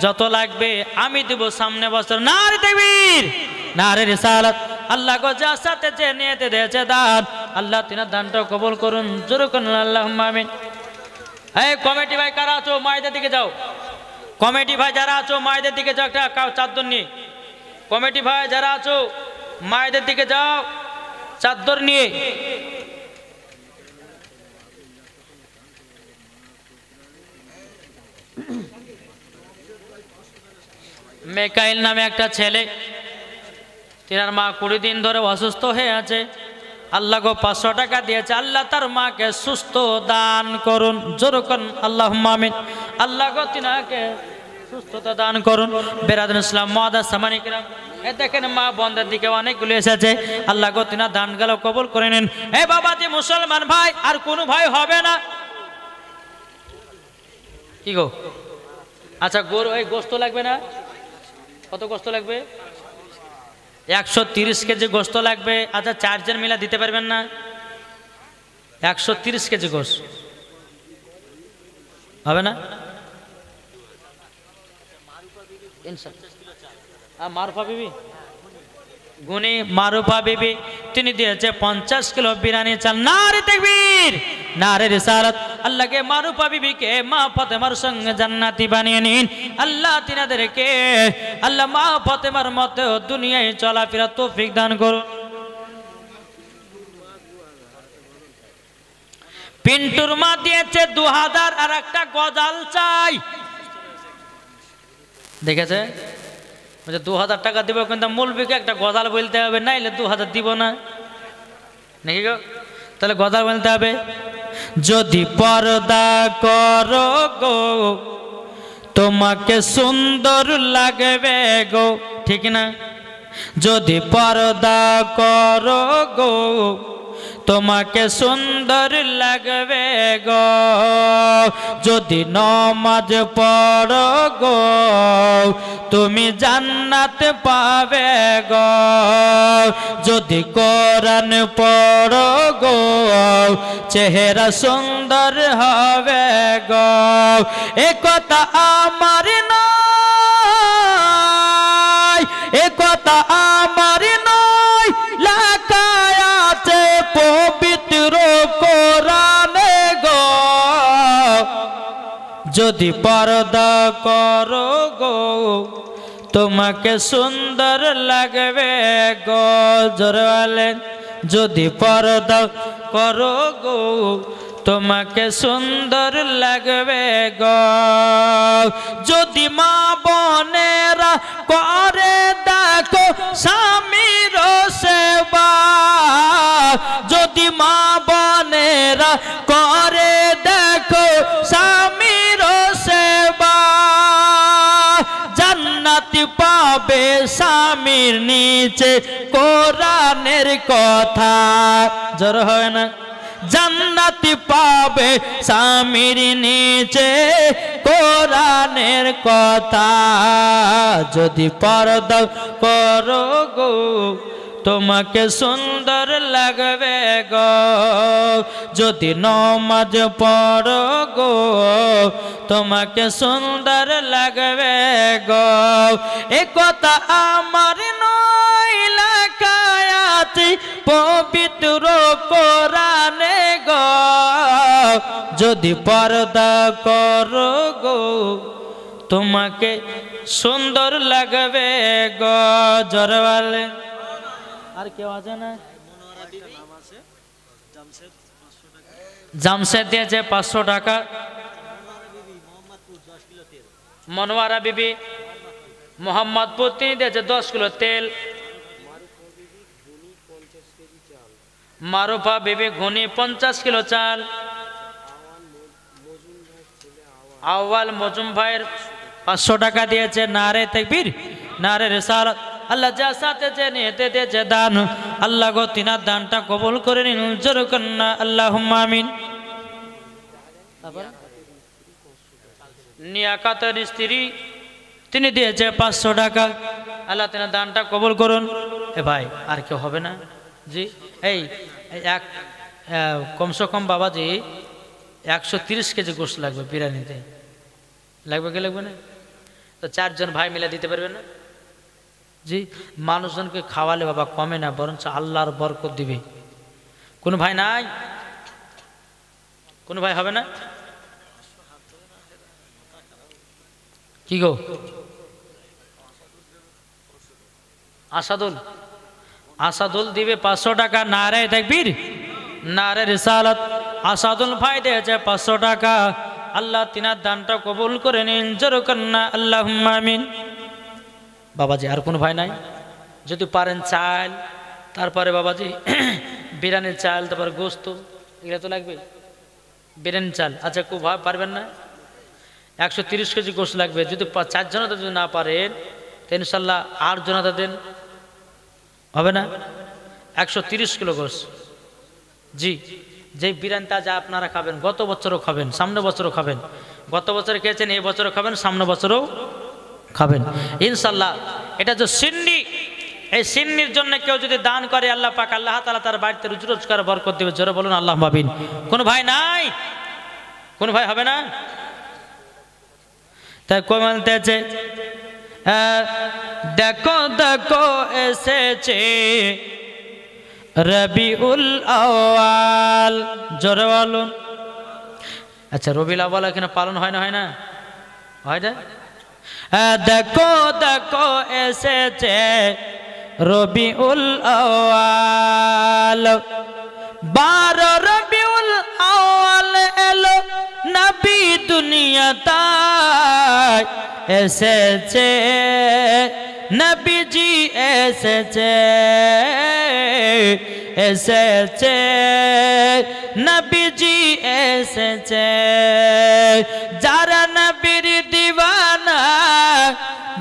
যত লাগবে আমি দেব সামনে বছর, নারে তাকবীর নারে রিসালাত, আল্লাহ গো যা সাথে যে নিয়তে দিয়েছে দান, আল্লাহ তিনার দানটা কবুল করুন। যেরকম আল্লাহুম্মা আমিন। এই কমিটি ভাই কারা আছো মায়েদের দিকে যাও, কমিটি ভাই যারা আছো মায়েদের দিকে যাও, একটা চাদর নিয়ে, কমিটি ভাই যারা আছো মায়েদের দিকে যাও চাদর নিয়ে। মেকাইল নামে একটা ছেলে, তিনার মা 20 দিন ধরে অসুস্থ হয়ে আছে, আল্লাহ গো 500 টাকা দিয়েছে, আল্লাহ তার মাকে সুস্থ দান করুন, জোরকন আল্লাহুম্মা আমিন। আল্লাহ গো তিনাকে সুস্থতা দান করুন। বেরাদুল ইসলাম মুআদ্দাস সামানি কিরাম, এ দেখেন মা বন্ধের দিকে অনেকগুলো এসেছে, আল্লাহ গো তিনা দান গেল কবুল করে নিন। এ বাবাজি মুসলমান ভাই, আর কোনো ভাই হবে না কি গো? আচ্ছা গরু এই গোস্ত লাগবে না? কত গোস্ত লাগবে? 130 কেজি গোস্ত লাগবে। আচ্ছা 4 জন মিলা দিতে পারবেন না? 130 কেজি গোস্ত হবে না? মারুফা বিবি, গুনি মারুফা বিবি, তিনি দিয়েছে 50 কিলো বিরিয়ানি চাল। নারে তাকবীর, নারে রিসালাত। আল্লাহকে মারুফা বিবিকে মা ফাতেমার সঙ্গে জান্নাতি বানিয়ে নিন। আল্লাহ তিনাদেরকে আল্লাহ মা ফাতেমার মতো দুনিয়ায় চলাফেরা তৌফিক দান করুন। পিন্টুর মা দিয়েছে 2000 আর একটা গজাল চাই। দেখেছে, 2000 টাকা দিব, কিন্তু মৌলবীকে একটা গজাল বলতে হবে, নাইলে 2000 দিব না নাকি গো? তাহলে গজাল বলতে হবে। যদি পর্দা করো গো তোমাকে সুন্দর লাগবে গো, ঠিক না? যদি পর্দা করো গো তোমাকে সুন্দর লাগবে গো, যদি নমাজ পড়ো গো তুমি জান্নাত পাবে গো, যদি কোরআন পড়ো গো চেহারা সুন্দর হবে গো। এ কথা আমার নয়, এ কথা আমার নয়, লেখায় আছে পবিত্র কোরআনে গো। যদি পর্দা করো গো তোমাকে সুন্দর লাগবে গো, জোরে বলেন। যদি পর্দা করো গো তোমাকে সুন্দর লাগবে গো, যদি মা বোনেরা করে দেখো স্বামীর সেবা, যদি মা বোনেরা করে দেখো স্বামীর সেবা, জান্নাত পাবে স্বামীর নিচে কোরআনের কথা, জোর হয় না? জান্নাত পাবে স্বামীর নিচে কোরআনের কথা। যদি পর্দা করো গো তোমাকে সুন্দর লাগবে গো, যদি নমাজ পড়ো গো তোমাকে সুন্দর লাগবে গো। এ কথা আমার নয়, লেখায় আছে পবিত্র কোরআনে গো। যদি পর্দা করো গো তোমাকে সুন্দর লাগবে গো, জোরে বলেন। আর কেউ আছে না? জামশেদ দিয়েছে 500 টাকা। মনোয়ারা বিবি মোহাম্মদপুর, তিনি দিয়েছে 10 কিলো তেল। মারুফা বিবি ঘুনি 50 কিলো চাল। আউয়াল মজুম ভাইয়ের 500 টাকা দিয়েছে। নারে তাকবীর, নারে রিসালাত। আল্লাহ যা সাথে যে নিতে দিয়েছে দান, আল্লাহ গো তিনার দানটা কবুল করে নিন, জোরে কন্না আল্লাহুম্মা আমিন। নিয়াকাতের স্ত্রী, তিনি দিয়েছে 500 টাকা। আল্লাহ তিনার দানটা কবুল করুন। এ ভাই আর কেউ হবে না? জি এই এক কমসে কম বাবাজি 130 কেজি গোশত লাগবে বিরিয়ানিতে। লাগবে কি লাগবে না? তো 4 জন ভাই মিলে দিতে পারবেন না? জি, মানুষজনকে খাওয়ালে বাবা কমে না, বরঞ্চ আল্লাহর বরকত দিবে। কোন ভাই নাই? কোন ভাই হবে না কি গো? আসাদুল, আসাদুল দিবে 500 টাকা। নারে তাকবীর, নারে রিসালাত। আসাদুল ভাই দিয়েছে 500 টাকা। আল্লাহ তিনার দানটা কবুল করে নিন, জোরে কন্না আল্লাহুম্মা আমিন। বাবাজি আর কোন ভাই নাই? যদি পারেন চাল, তারপরে বাবাজি বিরিয়ানির চাল, তারপর গোস্ত, এগুলো তো লাগবে। বিরিয়ানির চাল, আচ্ছা খুব পারবেন না? 130 কেজি গোস্ত লাগবে। যদি 4 জনতা যদি না পারেন তো ইনশাল্লাহ 8 জনতা দেন, হবে না? 130 কিলো গোস্ত। জি, যে বিরিয়ানিটা যা আপনারা খাবেন, গত বছরও খাবেন, সামনে বছরও খাবেন। গত বছর খেয়েছেন, এই বছরও খাবেন, সামনে বছরও খাবেন ইনশাল্লাহ। এটা যে সিন্নি, এই সিন্নির জন্য কেউ যদি দান করে আল্লাহ পাক আল্লাহ তাআলা তার বাড়িতে রুজি রোজগার বরকত দেবে। জোরে বলুন আল্লাহ মাবিন। কোন ভাই নাই? কোন ভাই হবে না? তাই কই বলতেছে, দেখো দেখো এসেছে রবিউল আউয়াল। জোরে বলুন। আচ্ছা, রবিউল আউয়াল এখানে পালন হয় না? হয় না? হয় না? দেখো দেখো এসেছে রবিউল আউয়াল, 12 রবিউল আউয়াল এলো নবী দুনিয়াতে এসেছে, নবীজি এসেছে, এসেছে নবীজি এসেছে। যারা নবীর দিওয়ানা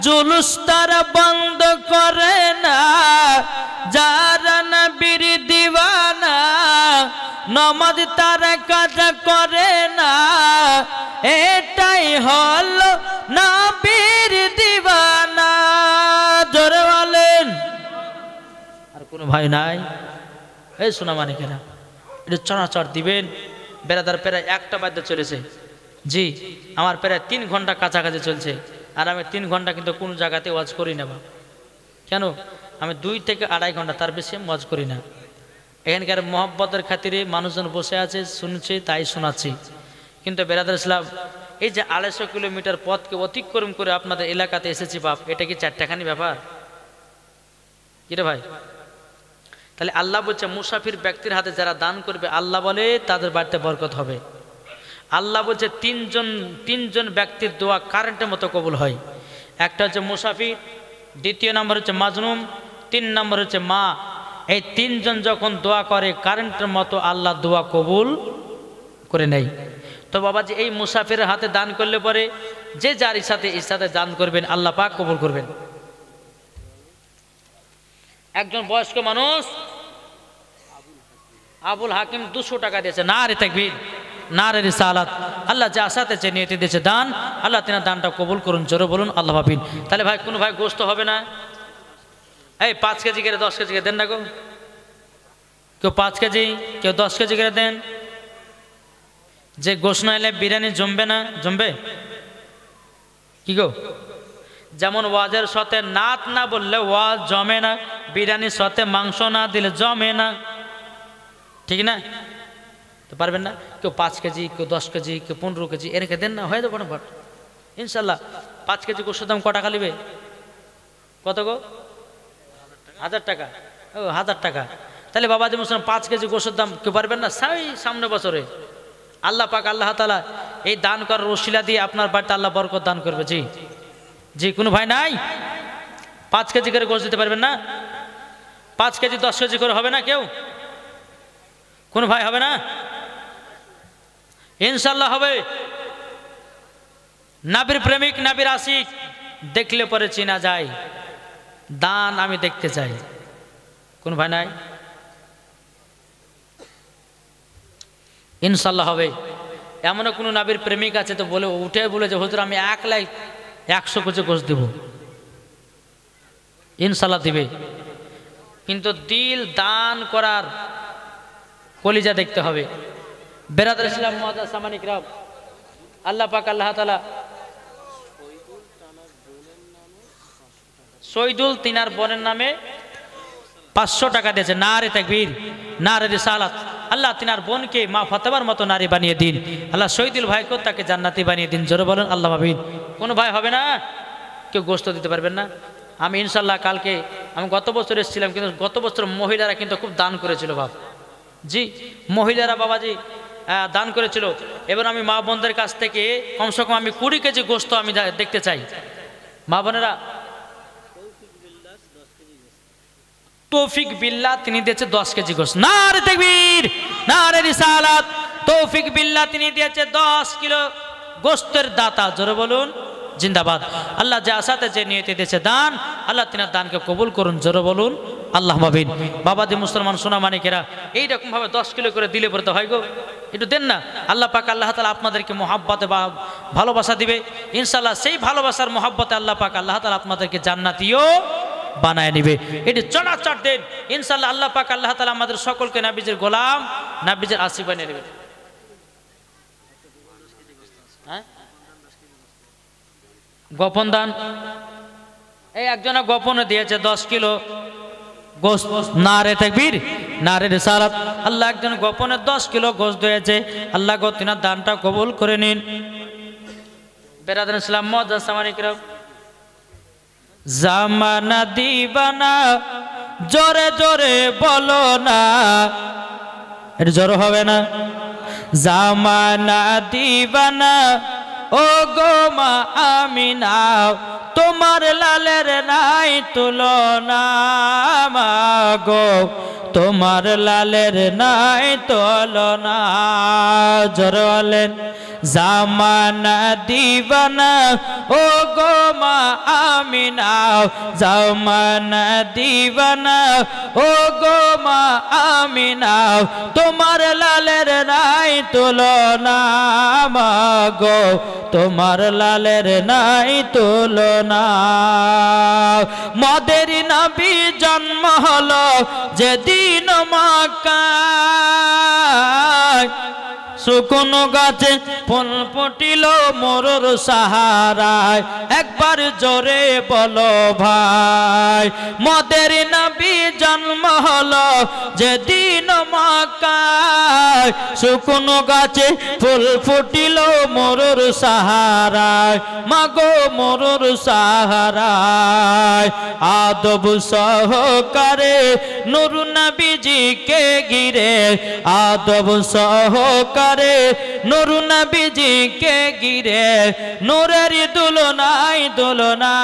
জুলুস তারা বন্ধ করে না, যারা নবীর দিওয়ানা নামাজ তারা কাজা করে না, এটাই হলো নবীর দিওয়ানা। জোরে বলেন। আর কোনো ভাই নাই? এই শোনা মানে কেনা এটা চড়াচড় দিবেন। বেড়াদার প্রায় 1টা বাজতে চলেছে। জি, আমার প্রায় 3 ঘন্টা কাছাকাছি চলছে। আর আমি 3 ঘন্টা কিন্তু কোনো জায়গাতে ওয়াজ করি না। কেন? আমি 2 থেকে 2.5 ঘন্টা, তার বেশি ওয়াজ করি না। এখানকার মহব্বতের খাতিরে মানুষজন বসে আছে, শুনছে, তাই শোনাচ্ছি। কিন্তু বেরাদার ইসলাম, এই যে 250 কিলোমিটার পথকে অতিক্রম করে আপনাদের এলাকাতে এসেছি বাপ, এটা কি 4 টাকানি ব্যাপার? কি রে ভাই? তাহলে আল্লাহ বলছে মুসাফির ব্যক্তির হাতে যারা দান করবে আল্লাহ বলে তাদের বাড়িতে বরকত হবে। আল্লাহ বলছে তিনজন ব্যক্তির দোয়া কারেন্টের মতো কবুল হয়। একটা হচ্ছে মুসাফির, 2য় নম্বর হচ্ছে মাজলুম, 3 নম্বর হচ্ছে মা। এই 3 জন যখন দোয়া করে কারেন্টের মতো আল্লাহ দোয়া কবুল করে নেয়। তো বাবাজি, এই মুসাফিরের হাতে দান করলে পরে যে যার ইচ্ছাতে দান করবেন আল্লাহ পাক কবুল করবেন। একজন বয়স্ক মানুষ আবুল হাকিম 200 টাকা দিয়েছে। নারে তাকবীর, নারে রিসালাত। আল্লাহ যা আশাতে চেয়ে নিয়ে দিয়েছে দান, আল্লাহ তেনার দানটা কবুল করুন। জোরে বলুন আল্লাহ ভাবিন। তাহলে ভাই কোনো ভাই গোস্ত হবে না? এই 5 কেজি করে 10 কেজি করে দেন না গো। কেউ 5 কেজি, কেউ 10 কেজি করে দেন। যে গোস্ত না এলে বিরিয়ানি জমবে না? জমবে কি গো? যেমন ওয়াজের সাথে নাত না বললে ওয়াজ জমে না, বিরিয়ানির সাথে মাংস না দিলে জমে না, ঠিক না? তো পারবেন না? কেউ 5 কেজি, কেউ 10 কেজি, কেউ 15 কেজি এরকে দেন না, হয়ে যাবে না ইনশাল্লাহ। 5 কেজি গোস্তের দাম কত টাকা নেবে? কত গো? 1000 টাকা। ও 1000 টাকা। তাহলে বাবাজি মুসলমান 5 কেজি গোস্তের দাম কেউ পারবেন না? সামনে বছরে আল্লাহ পাক আল্লাহ তাআলা এই দান করার ওসিলা দিয়ে আপনার বাড়িতে আল্লাহ বরকত দান করবে। জি জি, কোনো ভাই নাই? 5 কেজি করে গোস্ত দিতে পারবেন না? 5 কেজি 10 কেজি করে হবে না কেউ? কোন ভাই হবে না? ইনশাল্লাহ হবে। নবীর প্রেমিক, নবীর আশিক দেখলে পরে চেনা যায়। দান আমি দেখতে চাই। কোন ভাই নাই? ইনশাল্লাহ হবে। এমনও কোনো নবীর প্রেমিক আছে তো বলে উঠে বলে যে হুজুর আমি 100 কেজি গোস্ত দেব। ইনশাল্লাহ দিবে, কিন্তু দিল দান করার কলিজা দেখতে হবে। বেরাদার ইসলাম মুআজ্জাজ সামানিক রাব, আল্লাহ পাক আল্লাহ তাআলা শহীদুল তিনার বোনের নামে 500 টাকা দিয়েছে। নারে তাকবীর, নারে রিসালাত। আল্লাহ তিনার বোনকে মা ফাতেমার মতো নারী বানিয়ে দিন। আল্লাহ শহীদুল ভাইকেও তাকে জান্নাতি বানিয়ে দিন। জোরে বলেন আল্লাহ ভাবিন। কোনো ভাই হবে না? কেউ গোস্ত দিতে পারবেন না? আমি ইনশাল্লাহ কালকে, আমি গত বছর এসেছিলাম, কিন্তু গত বছর মহিলারা কিন্তু খুব দান করেছিল বাপ। জি, মহিলারা বাবাজি দান করেছিল। এবার আমি মা বোনদের কাছ থেকে কমসে কম আমি 20 কেজি গোস্ত আমি দেখতে চাই। মা বোনেরা তৌফিক বিল্লাহ তিনি দিয়েছে 10 কেজি গোশত। নারে তাকবীর, নারে রিসালাত। তৌফিক বিল্লাহ তিনি দিয়েছে 10 কিলো গোশতের দাতা, জোরে বলুন জিন্দাবাদ। আল্লাহ যে আসাতে যে নিয়তে দিয়েছে দান, আল্লাহ তিনার দানকে কবুল করুন, জোরে বলুন আল্লাহ মাবিন। বাবাজি মুসলমান সোনা মানিকেরা, এইরকম ভাবে 10 কিলো করে দিলে পরে তো হয় গো, একটু দেন না। আল্লাহ পাক আল্লাহ তাআলা আপনাদেরকে মহাব্বতে বা ভালোবাসা দিবে ইনশাআল্লাহ। সেই ভালোবাসার মহাব্বতে আল্লাহ পাক আল্লাহ তাআলা আপনাদেরকে জান্নাতীও বানায় নিবে। এটি চড়াচড় দেন ইনশাআল্লাহ। আল্লাহ পাক আল্লাহ তাআলা আমাদের সকলকে নবীজির গোলাম, নবীজির আশিক বানিয়ে নেবে। হ্যাঁ, গোপন দান, এই একজনে গোপনে দিয়েছে 10 কিলো গোশত। নারে তাকবীর, নারে রিসালাত। আল্লাহ একজন গোপনে 10 কিলো গোশত দিয়েছে, আল্লাহ গো তিনার দানটা কবুল করে নিন। বেরাদার ইসলাম মুআজ্জাজ সামানিকরাম, জামানা দিবানা জোরে জোরে বলো না, এর জোর হবে না। জামানা দিবানা ও গো মা আমিনা, তোমার লালের নাই তুলনা, মা গো তোমার লালের নাই তুলনা। জোর বলেন, জামানা দিবানা ও গো মা আমিনা, জামানা দিবানা ও গো মা আমিনা, তোমার লালের নাই তুলনা, মা গো তোমার লালের নাই তুলনা। মদের নবী জন্ম হলো যেদিন মক্কায়, শুকনো গাছে ফুল ফুটিল মরুর সাহারায়, একবার জোরে বলো ভাই। মদের নবী জন্ম হলো যেদিন মক্কায়, শুকনো গাছে ফুল ফুটিল মরুর সাহারায়, মাগো মরুর সাহারায়। আদব সহকারে নূর নবীজিকে ঘিরে, আদব সহকারে নূর নবীজিকে ঘিরে, নূরের দুলনাই দুলনা,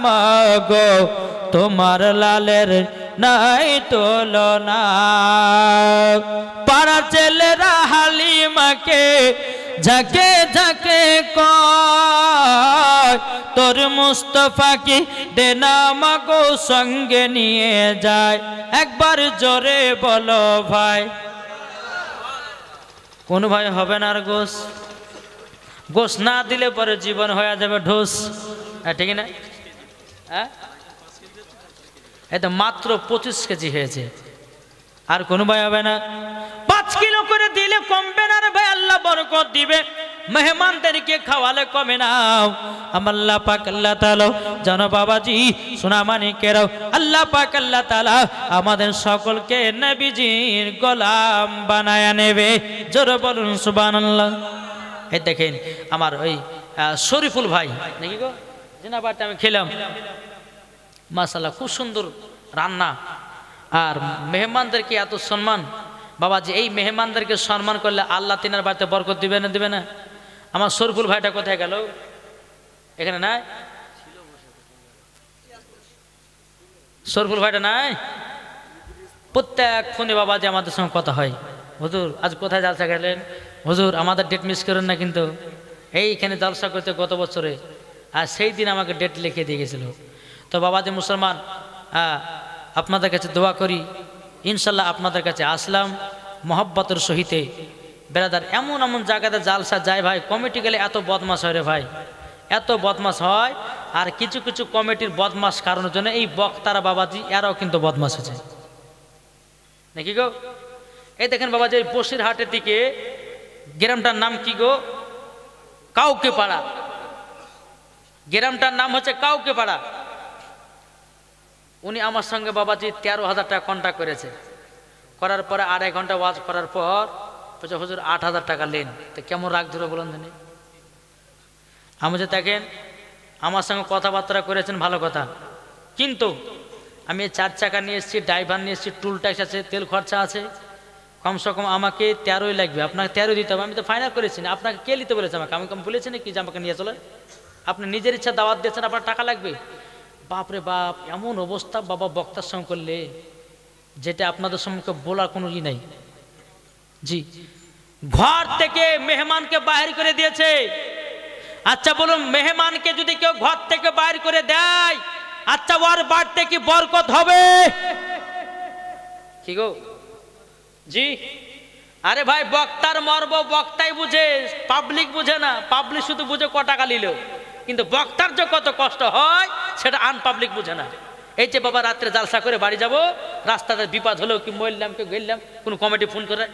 মাগো তোমার লালের নাই তুলনা। পাড়ার ছেলেরা হালিমাকে ঝাঁকে ঝাঁকে কয়, তোর মুস্তফাকে দে না মাগো সঙ্গে নিয়ে যায়, একবার জোরে বলো ভাই। কোন ভাই হবে না আর গোস? গোস না দিলে পরে জীবন হয়ে যাবে ঢোস, ঠিক না? হ্যাঁ, এটা মাত্র 25 কেজি হয়েছে, আর কোন ভাই হবে না? 5 কিলো করে দিলে কমবে না রে ভাই, আল্লাহ বরকত দিবে। মেহমানদেরকে খাওয়ালে কমে না। আমার আল্লাহ পাক আল্লাহ তাআলা জানো বাবাজি সোনা মানিকেরাও, আল্লাহ পাক আল্লাহ তাআলা আমাদের সকলকে নবীজির গোলাম বানায় নেবে, জোরে বলুন সুবহানাল্লাহ। এই দেখেন আমার ওই শরীফুল ভাই নাকি গো, জিনাবারটা আমি খেলাম, মাশাআল্লাহ খুব সুন্দর রান্না, আর মেহমানদেরকে এত সম্মান। বাবাজি এই মেহমানদেরকে সম্মান করলে আল্লাহ তিনার বাড়িতে বরকত দিবে না দিবে না? আমার শরীফুল ভাইটা কোথায় গেল? এখানে নাই শরীফুল ভাইটা, নাই? প্রত্যেক ফোনে বাবাজি আমাদের সঙ্গে কথা হয়, হুজুর আজ কোথায় জালসা গেলেন, হুজুর আমাদের ডেট মিস করেন না কিন্তু। এইখানে জালসা করতে গত বছরে, আর সেই দিন আমাকে ডেট লিখে দিয়ে গেছিল। তো বাবাজি মুসলমান, আপনাদের কাছে দোয়া করি ইনশাল্লাহ আপনাদের কাছে আসলাম মহব্বতের সহিতে। বেরাদার এমন এমন জায়গাতে জালসা যায় ভাই, কমিটি গেলে এত বদমাশ হয় রে ভাই, এত বদমাশ হয়। আর কিছু কিছু কমিটির বদমাশ কারণের জন্য এই বক্তারা বাবাজি এরাও কিন্তু বদমাশ হয়েছে নাকি গো। এই দেখেন বাবাজি বসিরহাটের দিকে গ্রামটার নাম কি গো? কাউকে পাড়া। গ্রামটার নাম হচ্ছে কাউকে পাড়া। উনি আমার সঙ্গে বাবাজি 13,000 টাকা কন্ট্যাক্ট করেছে, করার পরে 2.5 ঘন্টা ওয়াজ করার পর বলছে হুজুর 8,000 টাকা নেন। তো কেমন রাগ ধরে বলুন জানি। আমি যে দেখেন আমার সঙ্গে কথাবার্তা করেছেন ভালো কথা, কিন্তু আমি 4 চাকা নিয়ে এসেছি, ড্রাইভার নিয়ে এসেছি, টুল ট্যাক্স আছে, তেল খরচা আছে, কমসে কম আমাকে 13 লাগবে, আপনাকে 13 দিতে হবে। আমি তো ফাইনাল করেছি না, আপনাকে কে নিতে বলেছে আমাকে? আমি বলেছি নাকি যে আমাকে নিয়ে চলে? আপনি নিজের ইচ্ছা দাওয়াত দিয়েছেন, আপনার টাকা লাগবে। বাপরে বাপ, এমন অবস্থা বাবা বক্তার সঙ্গে করলে যেটা আপনাদের সম্মুখে বলার কোনো ই নাই। জি, ঘর থেকে মেহমানকে বাহির করে দিয়েছে। আচ্ছা বলুন, মেহমানকে যদি কেউ ঘর থেকে বাইর করে দেয়, আচ্ছা ওর বাড়িতে কি বরকত হবে? কি গো? জি, আরে ভাই, বক্তার মর্ম বক্তাই বুঝে, পাবলিক বুঝে না। পাবলিক শুধু বুঝে ক টাকা নিল, কিন্তু বক্তার যে কত কষ্ট হয় সেটা আনপাবলিক বুঝে না। এই যে বাবা রাত্রে জালসা করে বাড়ি যাব, রাস্তাতে বিপদ হলো, কি মরলাম কি গেলাম, কোন কমিটি ফোন করে,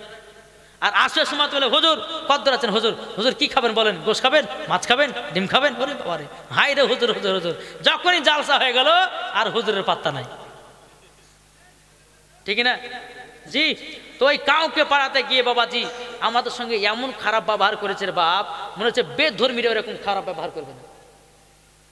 আর আসার সময় বলে হুজুর কদ্দুর আছেন, হুজুর হুজুর কি খাবেন বলেন, গোশ খাবেন, মাছ খাবেন, ডিম খাবেন, ওরে বাবারে, হাই রে হুজুর হুজুর হুজুর। যখনই জালসা হয়ে গেল আর হুজুরের পাত্তা নাই, ঠিক না? জি, তো ওই কাউকে পাড়াতে গিয়ে বাবাজি আমাদের সঙ্গে এমন খারাপ ব্যবহার করেছে রে বাপ, মনে হচ্ছে বেধর্মীরা এরকম খারাপ ব্যবহার করবে না।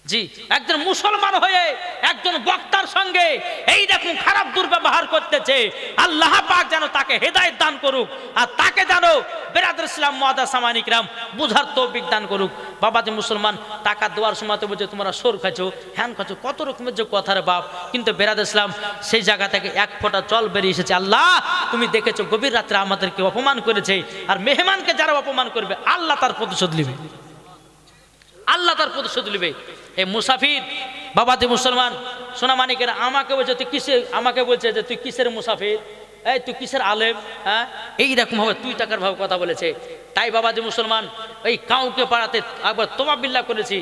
জি, একজন মুসলমান হয়ে একজন বক্তার সঙ্গে এই রকম খারাপ দুর্ব্যবহার করতেছে। আল্লাহ পাক যেন তাকে হেদায়েত দান করুক, আর তাকে যেন বেরাদর ইসলাম মুআদ্দাস সামানিকরাম বুঝার তৌফিক দান করুক। বাবা যে মুসলমান টাকা দেওয়ার সময় তো বলছে তোমরা সোর খাচ্ছো, হ্যান খাচ্ছো, কত রকমের যে কথা রে বাপ, কিন্তু বেরাদর ইসলাম সেই জায়গা থেকে এক ফোঁটা জল বেরিয়ে এসেছে। আল্লাহ তুমি দেখেছো গভীর রাত্রে আমাদেরকে অপমান করেছে, আর মেহমানকে যারা অপমান করবে আল্লাহ তার প্রতিশোধ নেবে, আল্লাহ তার প্রতিশোধ নেবে। এই মুসাফির বাবাজি মুসলমান সোনা মানিকের আমাকে বলছে তুই কিসের, আমাকে বলছে যে তুই কিসের মুসাফির, এই তুই কিসের আলেম, হ্যাঁ এইরকম ভাবে তুই টাকার ভাবে কথা বলেছে। তাই বাবাজি মুসলমান ওই কাউকে পাড়াতে একবার তোমা বিল্লাহ করেছি,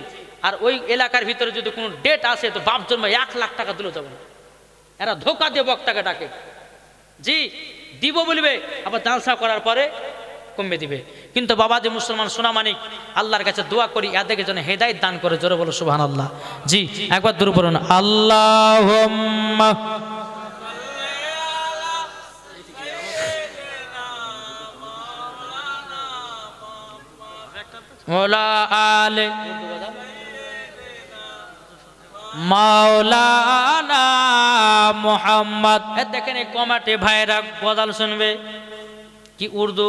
আর ওই এলাকার ভিতরে যদি কোনো ডেট আসে তো বাপ জন্ম 1 লাখ টাকা দিলেও যাবে না। এরা ধোকা দিয়ে বক্তাকে ডাকে, জি দিব বলবে, আবার জালসা করার পরে কমবে দিবে। কিন্তু বাবাজি মুসলমান সোনা মানিক আল্লাহর কাছে দোয়া করি এদেরকে যেন হেদায়েত দান করে। জোরে বলো সুবহানাল্লাহ। জি একবার দূর পড়ুন, আল্লাহুম্মা ওয়ালা আলে মাওলানা মুহাম্মদ। দেখেন এই কমাটে ভাইরা গজল শুনবে কি উর্দু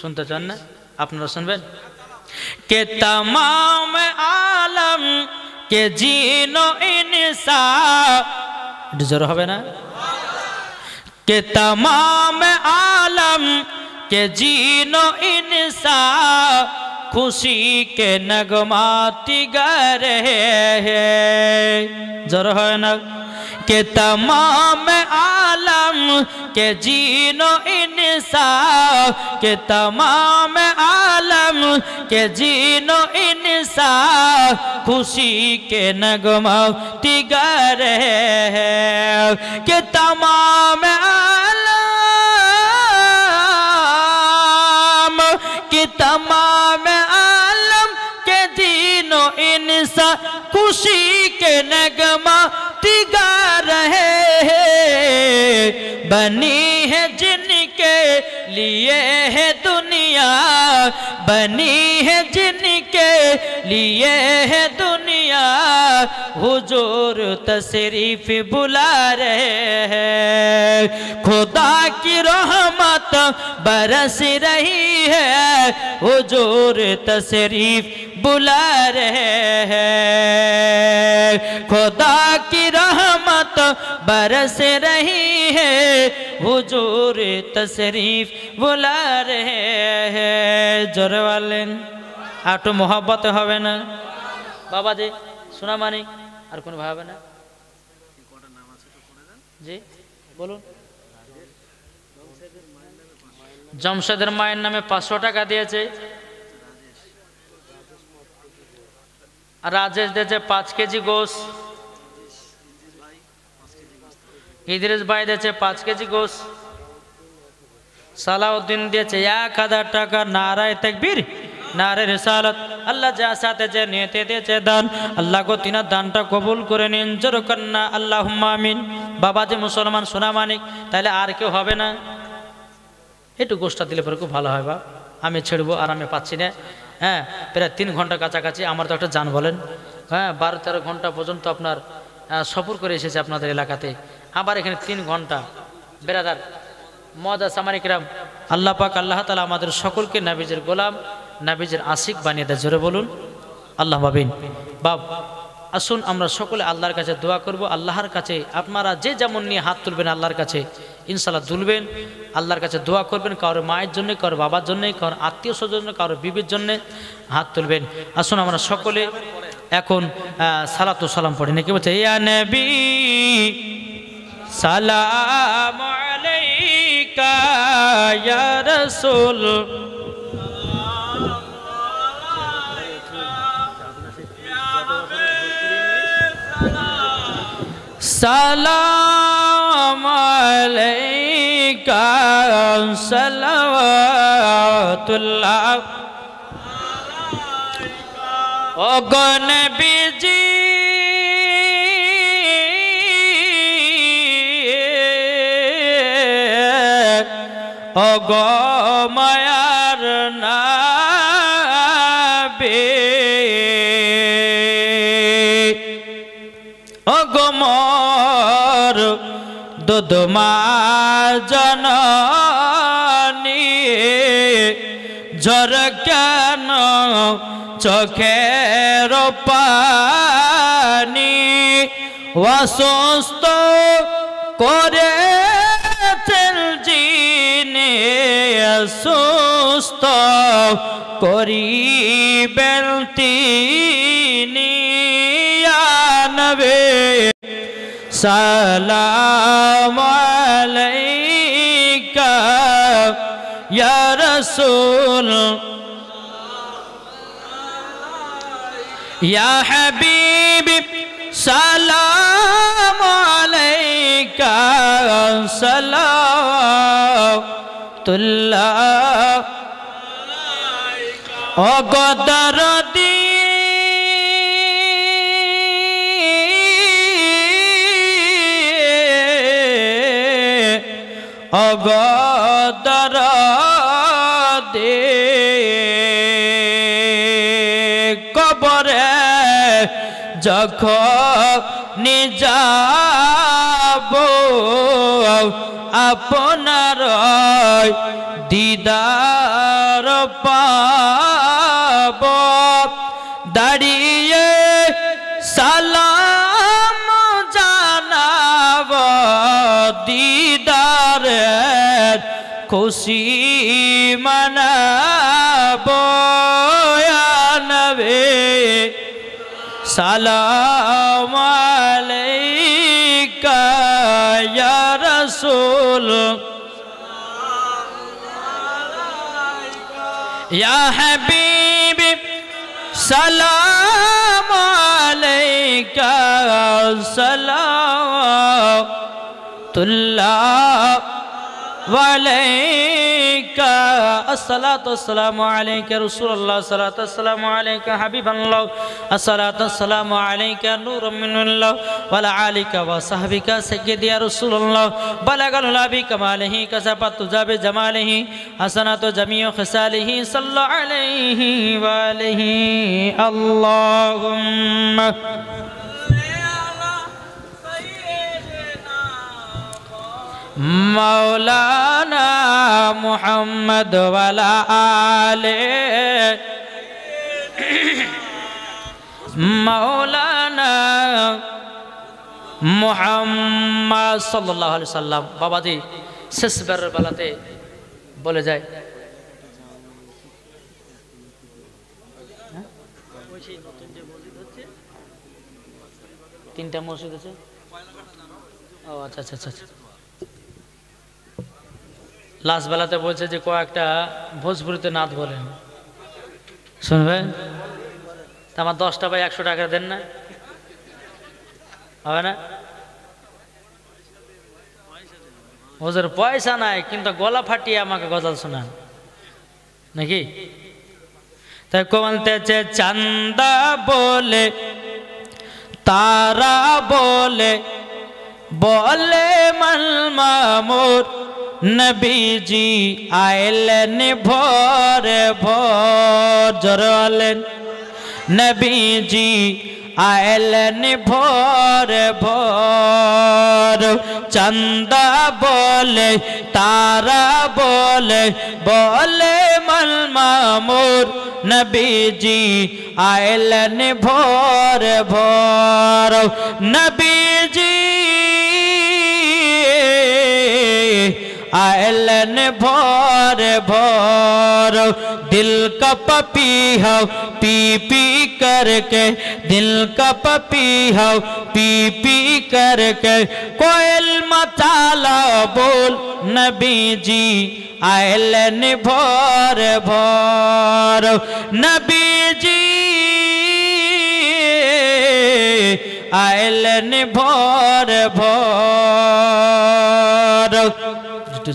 শুনতে চান না, আপনারা শুনবেন। কে तमाम आलम के जीनो इंसा, জোর হবে না, के तमाम आलम के जीनो इंसा खुशी के नगमाती गा रहे हैं, जर है ना, के तमाम आलम के जीनो इंसा, के तमाम आलम के जीनो इंसा खुशी के नगमाती गा रहे हैं, के तमाम आलम के तमाम आलम के जीनो इंसा खुशी के नगमा गा रहे हैं, बनी है जिनके लिए है दुनिया, बनी है जिनके लिए है दुनिया, हुजूर तशरीफ बुला रहे हैं, खुदा की रहमत बरस रही है, हुजूर तशरीफ बुला रहे हैं, खुदा की रहमत बरस रही है, हुजूर तशरीफ बुला रहे हैं। जोरे वाले आटो मोहब्बत হবে না বাবা জি সোনা মানিক, আর কোন ভাই হবে না? জি বলুন। জমশেদের মায়ের নামে 500 টাকা দিয়েছে, রাজেশ দিয়েছে 5 কেজি গোশ, ইদ্রিস ভাই দিয়েছে 5 কেজি গোশ, সালাউদ্দিন দিয়েছে 1000 টাকা। নারায়ে তাকবীর, নারে রিসালাত। আল্লাহ যা সাথে যে নিয়তে দিয়েছে দান, আল্লাহ গো তিনার দানটা কবুল করে নিন, জোর কন্না আল্লাহুম্মা আমিন। বাবাজি মুসলমান সোনা মানিক, তাহলে আর কেউ হবে না? একটু গোষ্ঠটা দিলে পরে খুব ভালো হয়। বা আমি ছেড়বো আর আমি পাচ্ছি না। হ্যাঁ প্রায় 3 ঘন্টা কাছাকাছি, আমার তো একটা জান বলেন, হ্যাঁ 12-13 ঘন্টা পর্যন্ত আপনার সফর করে এসেছে আপনাদের এলাকাতে, আবার এখানে 3 ঘন্টা। বেরাদার মুআদ্দাস সামানিকরাম, আল্লাহ পাক আল্লাহ তাআলা আমাদের সকলকে নবীজির গোলাম, নবীজির আশিক বানিয়ে দেয়। জোরে বলুন আল্লাহুম্মা আমিন। বাপ আসুন আমরা সকলে আল্লাহর কাছে দোয়া করব। আল্লাহর কাছে আপনারা যে যেমন নিয়ে হাত তুলবেন আল্লাহর কাছে ইনশাআল্লাহ তুলবেন, আল্লাহর কাছে দোয়া করবেন। কারোর মায়ের জন্য, কারোর বাবার জন্য, কারোর আত্মীয় স্বজন, কারোর বিবির জন্য হাত তুলবেন। আসুন আমরা সকলে এখন সালাতু সালাম পড়ি। নাকি বলছে ইয়া নবী সালাম আলাইকা ইয়া রাসূল সালাম আলাইকা সালাওয়াতুল্লাহ ও গো নবীজি ও গো মায়ার নবী ও গো মোর দুধমা জননী ঝর কেন চোখের পানি অসুস্থ করে জিনে সুস্থ করিবেন তিনি নবী সালাম আলাইকা ইয়া রাসূল ইয়া হাবিবি সালাম আলাইকা সালাওয়াতুল্লাহ ও গো দরদি ও গো দরদি কবরে যখন যাব আপনার দিদার পাব দাঁড়িয়ে সালাম জানাব দিদারের খুশি মানাব নবী সালাম আলাইকা ইয়া রাসূল ইয়া হাবিবি সালাম আলাইকা সালাওয়াতুল্লাহ ওয়ালাইকা আসসালাতু ওয়াসসালামু আলাইকা রাসূলুল্লাহ সাল্লাল্লাহু আসসালামু আলাইকা হাবিবাল্লাহ আসসালাতু ওয়াসসালামু আলাইকা নূরুম মিনাল্লাহ ওয়ালা আলিকা ওয়া সাহবিকা সাইয়্যিদি ইয়া রাসূলুল্লাহ বালাগাল লাবি কামালিহি কাসাবাতু জাবি জামালিহি হাসানাতু জামিউ খিসালিহি সাল্লাল্লাহু আলাইহি ওয়া আলিহি আল্লাহুম্মা মৌলানা মুহাম্মদ ওয়ালা আলে মৌলানা মুহাম্মদ সাল্লাল্লাহু আলাইহি সাল্লাম। বাবাজি শেষবারের বেলাতে বলে যায় তিনটা মসজিদ আছে। ও আচ্ছা আচ্ছা আচ্ছা লাস্ট বেলাতে বলছে যে কয়েকটা ভোজপুরিতে নাথ বলেন শুনবেন। আমার 10টা ভাই 100 টাকা দেন না, হবে না? ওদের পয়সা নাই কিন্তু গলা ফাটিয়ে আমাকে গজল শোনান নাকি? তাই বলতেছে চান্দা বলে তারা বলে বলে মাল মামুর নবীজি আইলেন ভোরে ভোর জরলেন নবীজি আইলেন ভোরে ভোর চান্দা বলে তারা বলে বলে মাল মামুর নবীজি আইলেন ভোর ভোর নবীজি आयलन भोर भोर दिल का पपीहा पी पी करके दिल का पपीहा पी पी करके कोयल मचाला बोल नबी जी आयलन भोर भोर नबी जी आयलन भोर भोर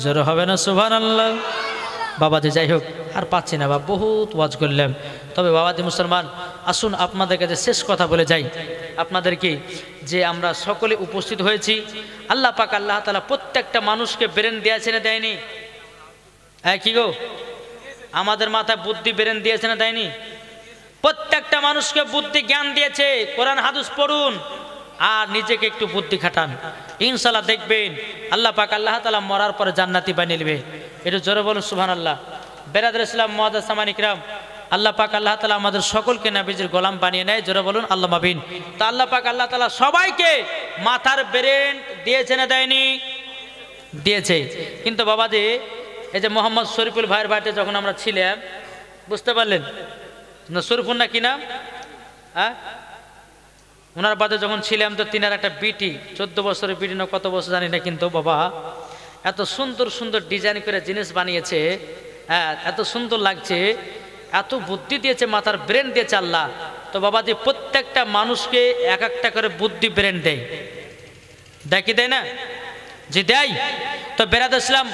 জোরে হবে না সুবহানাল্লাহ। বাবাজি যাই হোক আর পাচ্ছি না বাবা, বহুত ওয়াজ করলাম। তবে বাবাজি মুসলমান, আসুন আপনাদের কাছে শেষ কথা বলে যাই আপনাদেরকে, যে আমরা সকলে উপস্থিত হয়েছি। আল্লাহ পাক আল্লাহ তাআলা প্রত্যেকটা মানুষকে ব্রেন দিয়েছে না দেয়নি? কি গো, আমাদের মাথায় বুদ্ধি ব্রেন দিয়েছে না দেয়নি? প্রত্যেকটা মানুষকে বুদ্ধি জ্ঞান দিয়েছে। কোরআন হাদিস পড়ুন আর নিজেকে একটু বুদ্ধি খাটান, ইনশাআল্লাহ দেখবেন আল্লাহ পাক আল্লাহ তাআলা মরার পরে জান্নাতি বানিয়ে নেবে। একটু জোরে বলুন সুবহানাল্লাহ। বেরাদর ইসলাম মুআজ্জাজ সামানি কিরাম, আল্লাহ পাক আল্লাহ তাআলা আমাদের সকলকে নবীজির গোলাম বানিয়ে নেয়। জোরে বলুন আল্লাহুম্মা আমিন। তো আল্লাহ পাক আল্লাহ তাআলা সবাইকে মাথার ব্রেন দিয়েছে না দেয়নি? দিয়েছে। কিন্তু বাবাজি, এই যে মোহাম্মদ শরীফুল ভাইয়ের বাড়িতে যখন আমরা ছিলাম, বুঝতে পারলেন না? শরীফুল না কি নাম? হ্যাঁ, ওনার বাদে যখন ছিলাম তো তিনার একটা বিটি, 14 বছরের বিটি না কত বছর জানি না, কিন্তু বাবা এত সুন্দর সুন্দর ডিজাইন করে জিনিস বানিয়েছে, হ্যাঁ এত সুন্দর লাগছে, এত বুদ্ধি দিয়েছে, মাথার ব্রেন দিয়েছে আল্লাহ। তো বাবা যে প্রত্যেকটা মানুষকে এক একটা করে বুদ্ধি ব্রেন দেয়, দেখি দেয় না? যে দেয়। তো বেরাদ ইসলাম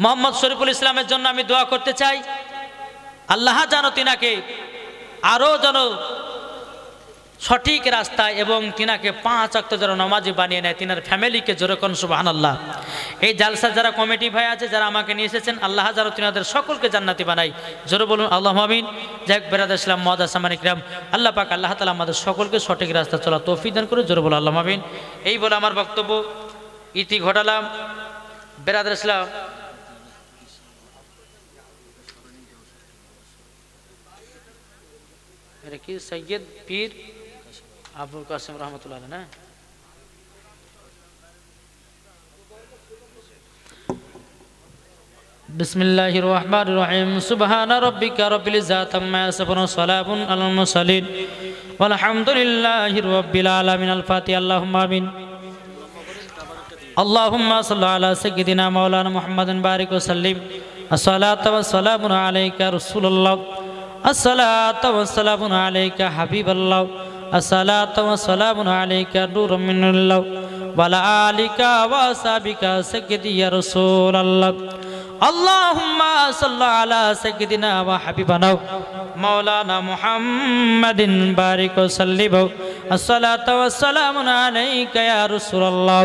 মোহাম্মদ শরীফুল ইসলামের জন্য আমি দোয়া করতে চাই, আল্লাহ যেন তিনাকে আরো যেন সঠিক রাস্তায় এবং তিনাকে 5 ওয়াক্ত যেন নামাজি বানিয়ে নেয়, তিনার ফ্যামিলিকে জোরে কোন সুবহানাল্লাহ। এই জালসা যারা কমিটি ভাই আছে, যারা আমাকে নিয়ে এসেছেন, আল্লাহ যেন তিনাদের সকলকে জান্নাতি বানাই। জোরে বলুন আল্লাহুম্মা আমিন। যাক বেরাদ ইসলাম মুআজ্জাজ সামানি কিরাম, আল্লাহ পাক আল্লাহ তাআলা আমাদের সকলকে সঠিক রাস্তা চলা তৌফিক দান করে। জোরে বলুন আল্লাহুম্মা আমিন। এই বলে আমার বক্তব্য ইতি ঘটালাম। বেরাদ ইসলাম কি সৈয়দ পীর আবুল কাসিম রহমতুল্লাহ না? বিসমিল্লাহির রহমানির রহিম। সুবহান রাব্বিকা রাব্বিল ইজ্জাতি আম্মা ইয়াসিফুন ওয়া সালামুন আলাল মুরসালিন ওয়ালহামদুলিল্লাহি রাব্বিল আলামিন। আল ফাতিহা। আল্লাহুম্মা আমিন। আল্লাহুম্মা সাল্লি আলা সাইয়্যিদিনা মাওলানা মুহাম্মাদিন বারিক ওয়া সাল্লিম। আসসালাতু ওয়াস সালামু আলাইকা রাসূলুল্লাহ। আসসালাতু ওয়াস সালামু আলাইকা হাবিবাল্লাহ। আসসালাতু ওয়াস সালামু আলাইকা নূরুম মিনাল্লাহ ওয়া আলা আলিকা ওয়া সাহবিকা সাইয়্যিদি ইয়া রাসূলুল্লাহ। আল্লাহুম্মা সাল্লি আলা সাইয়্যিদিনা ওয়া হাবিবানা মাওলানা মুহাম্মাদিন বারিক ওয়া সাল্লিম। আসসালাতু ওয়াস সালামু আলাইকা ইয়া রাসূলুল্লাহ।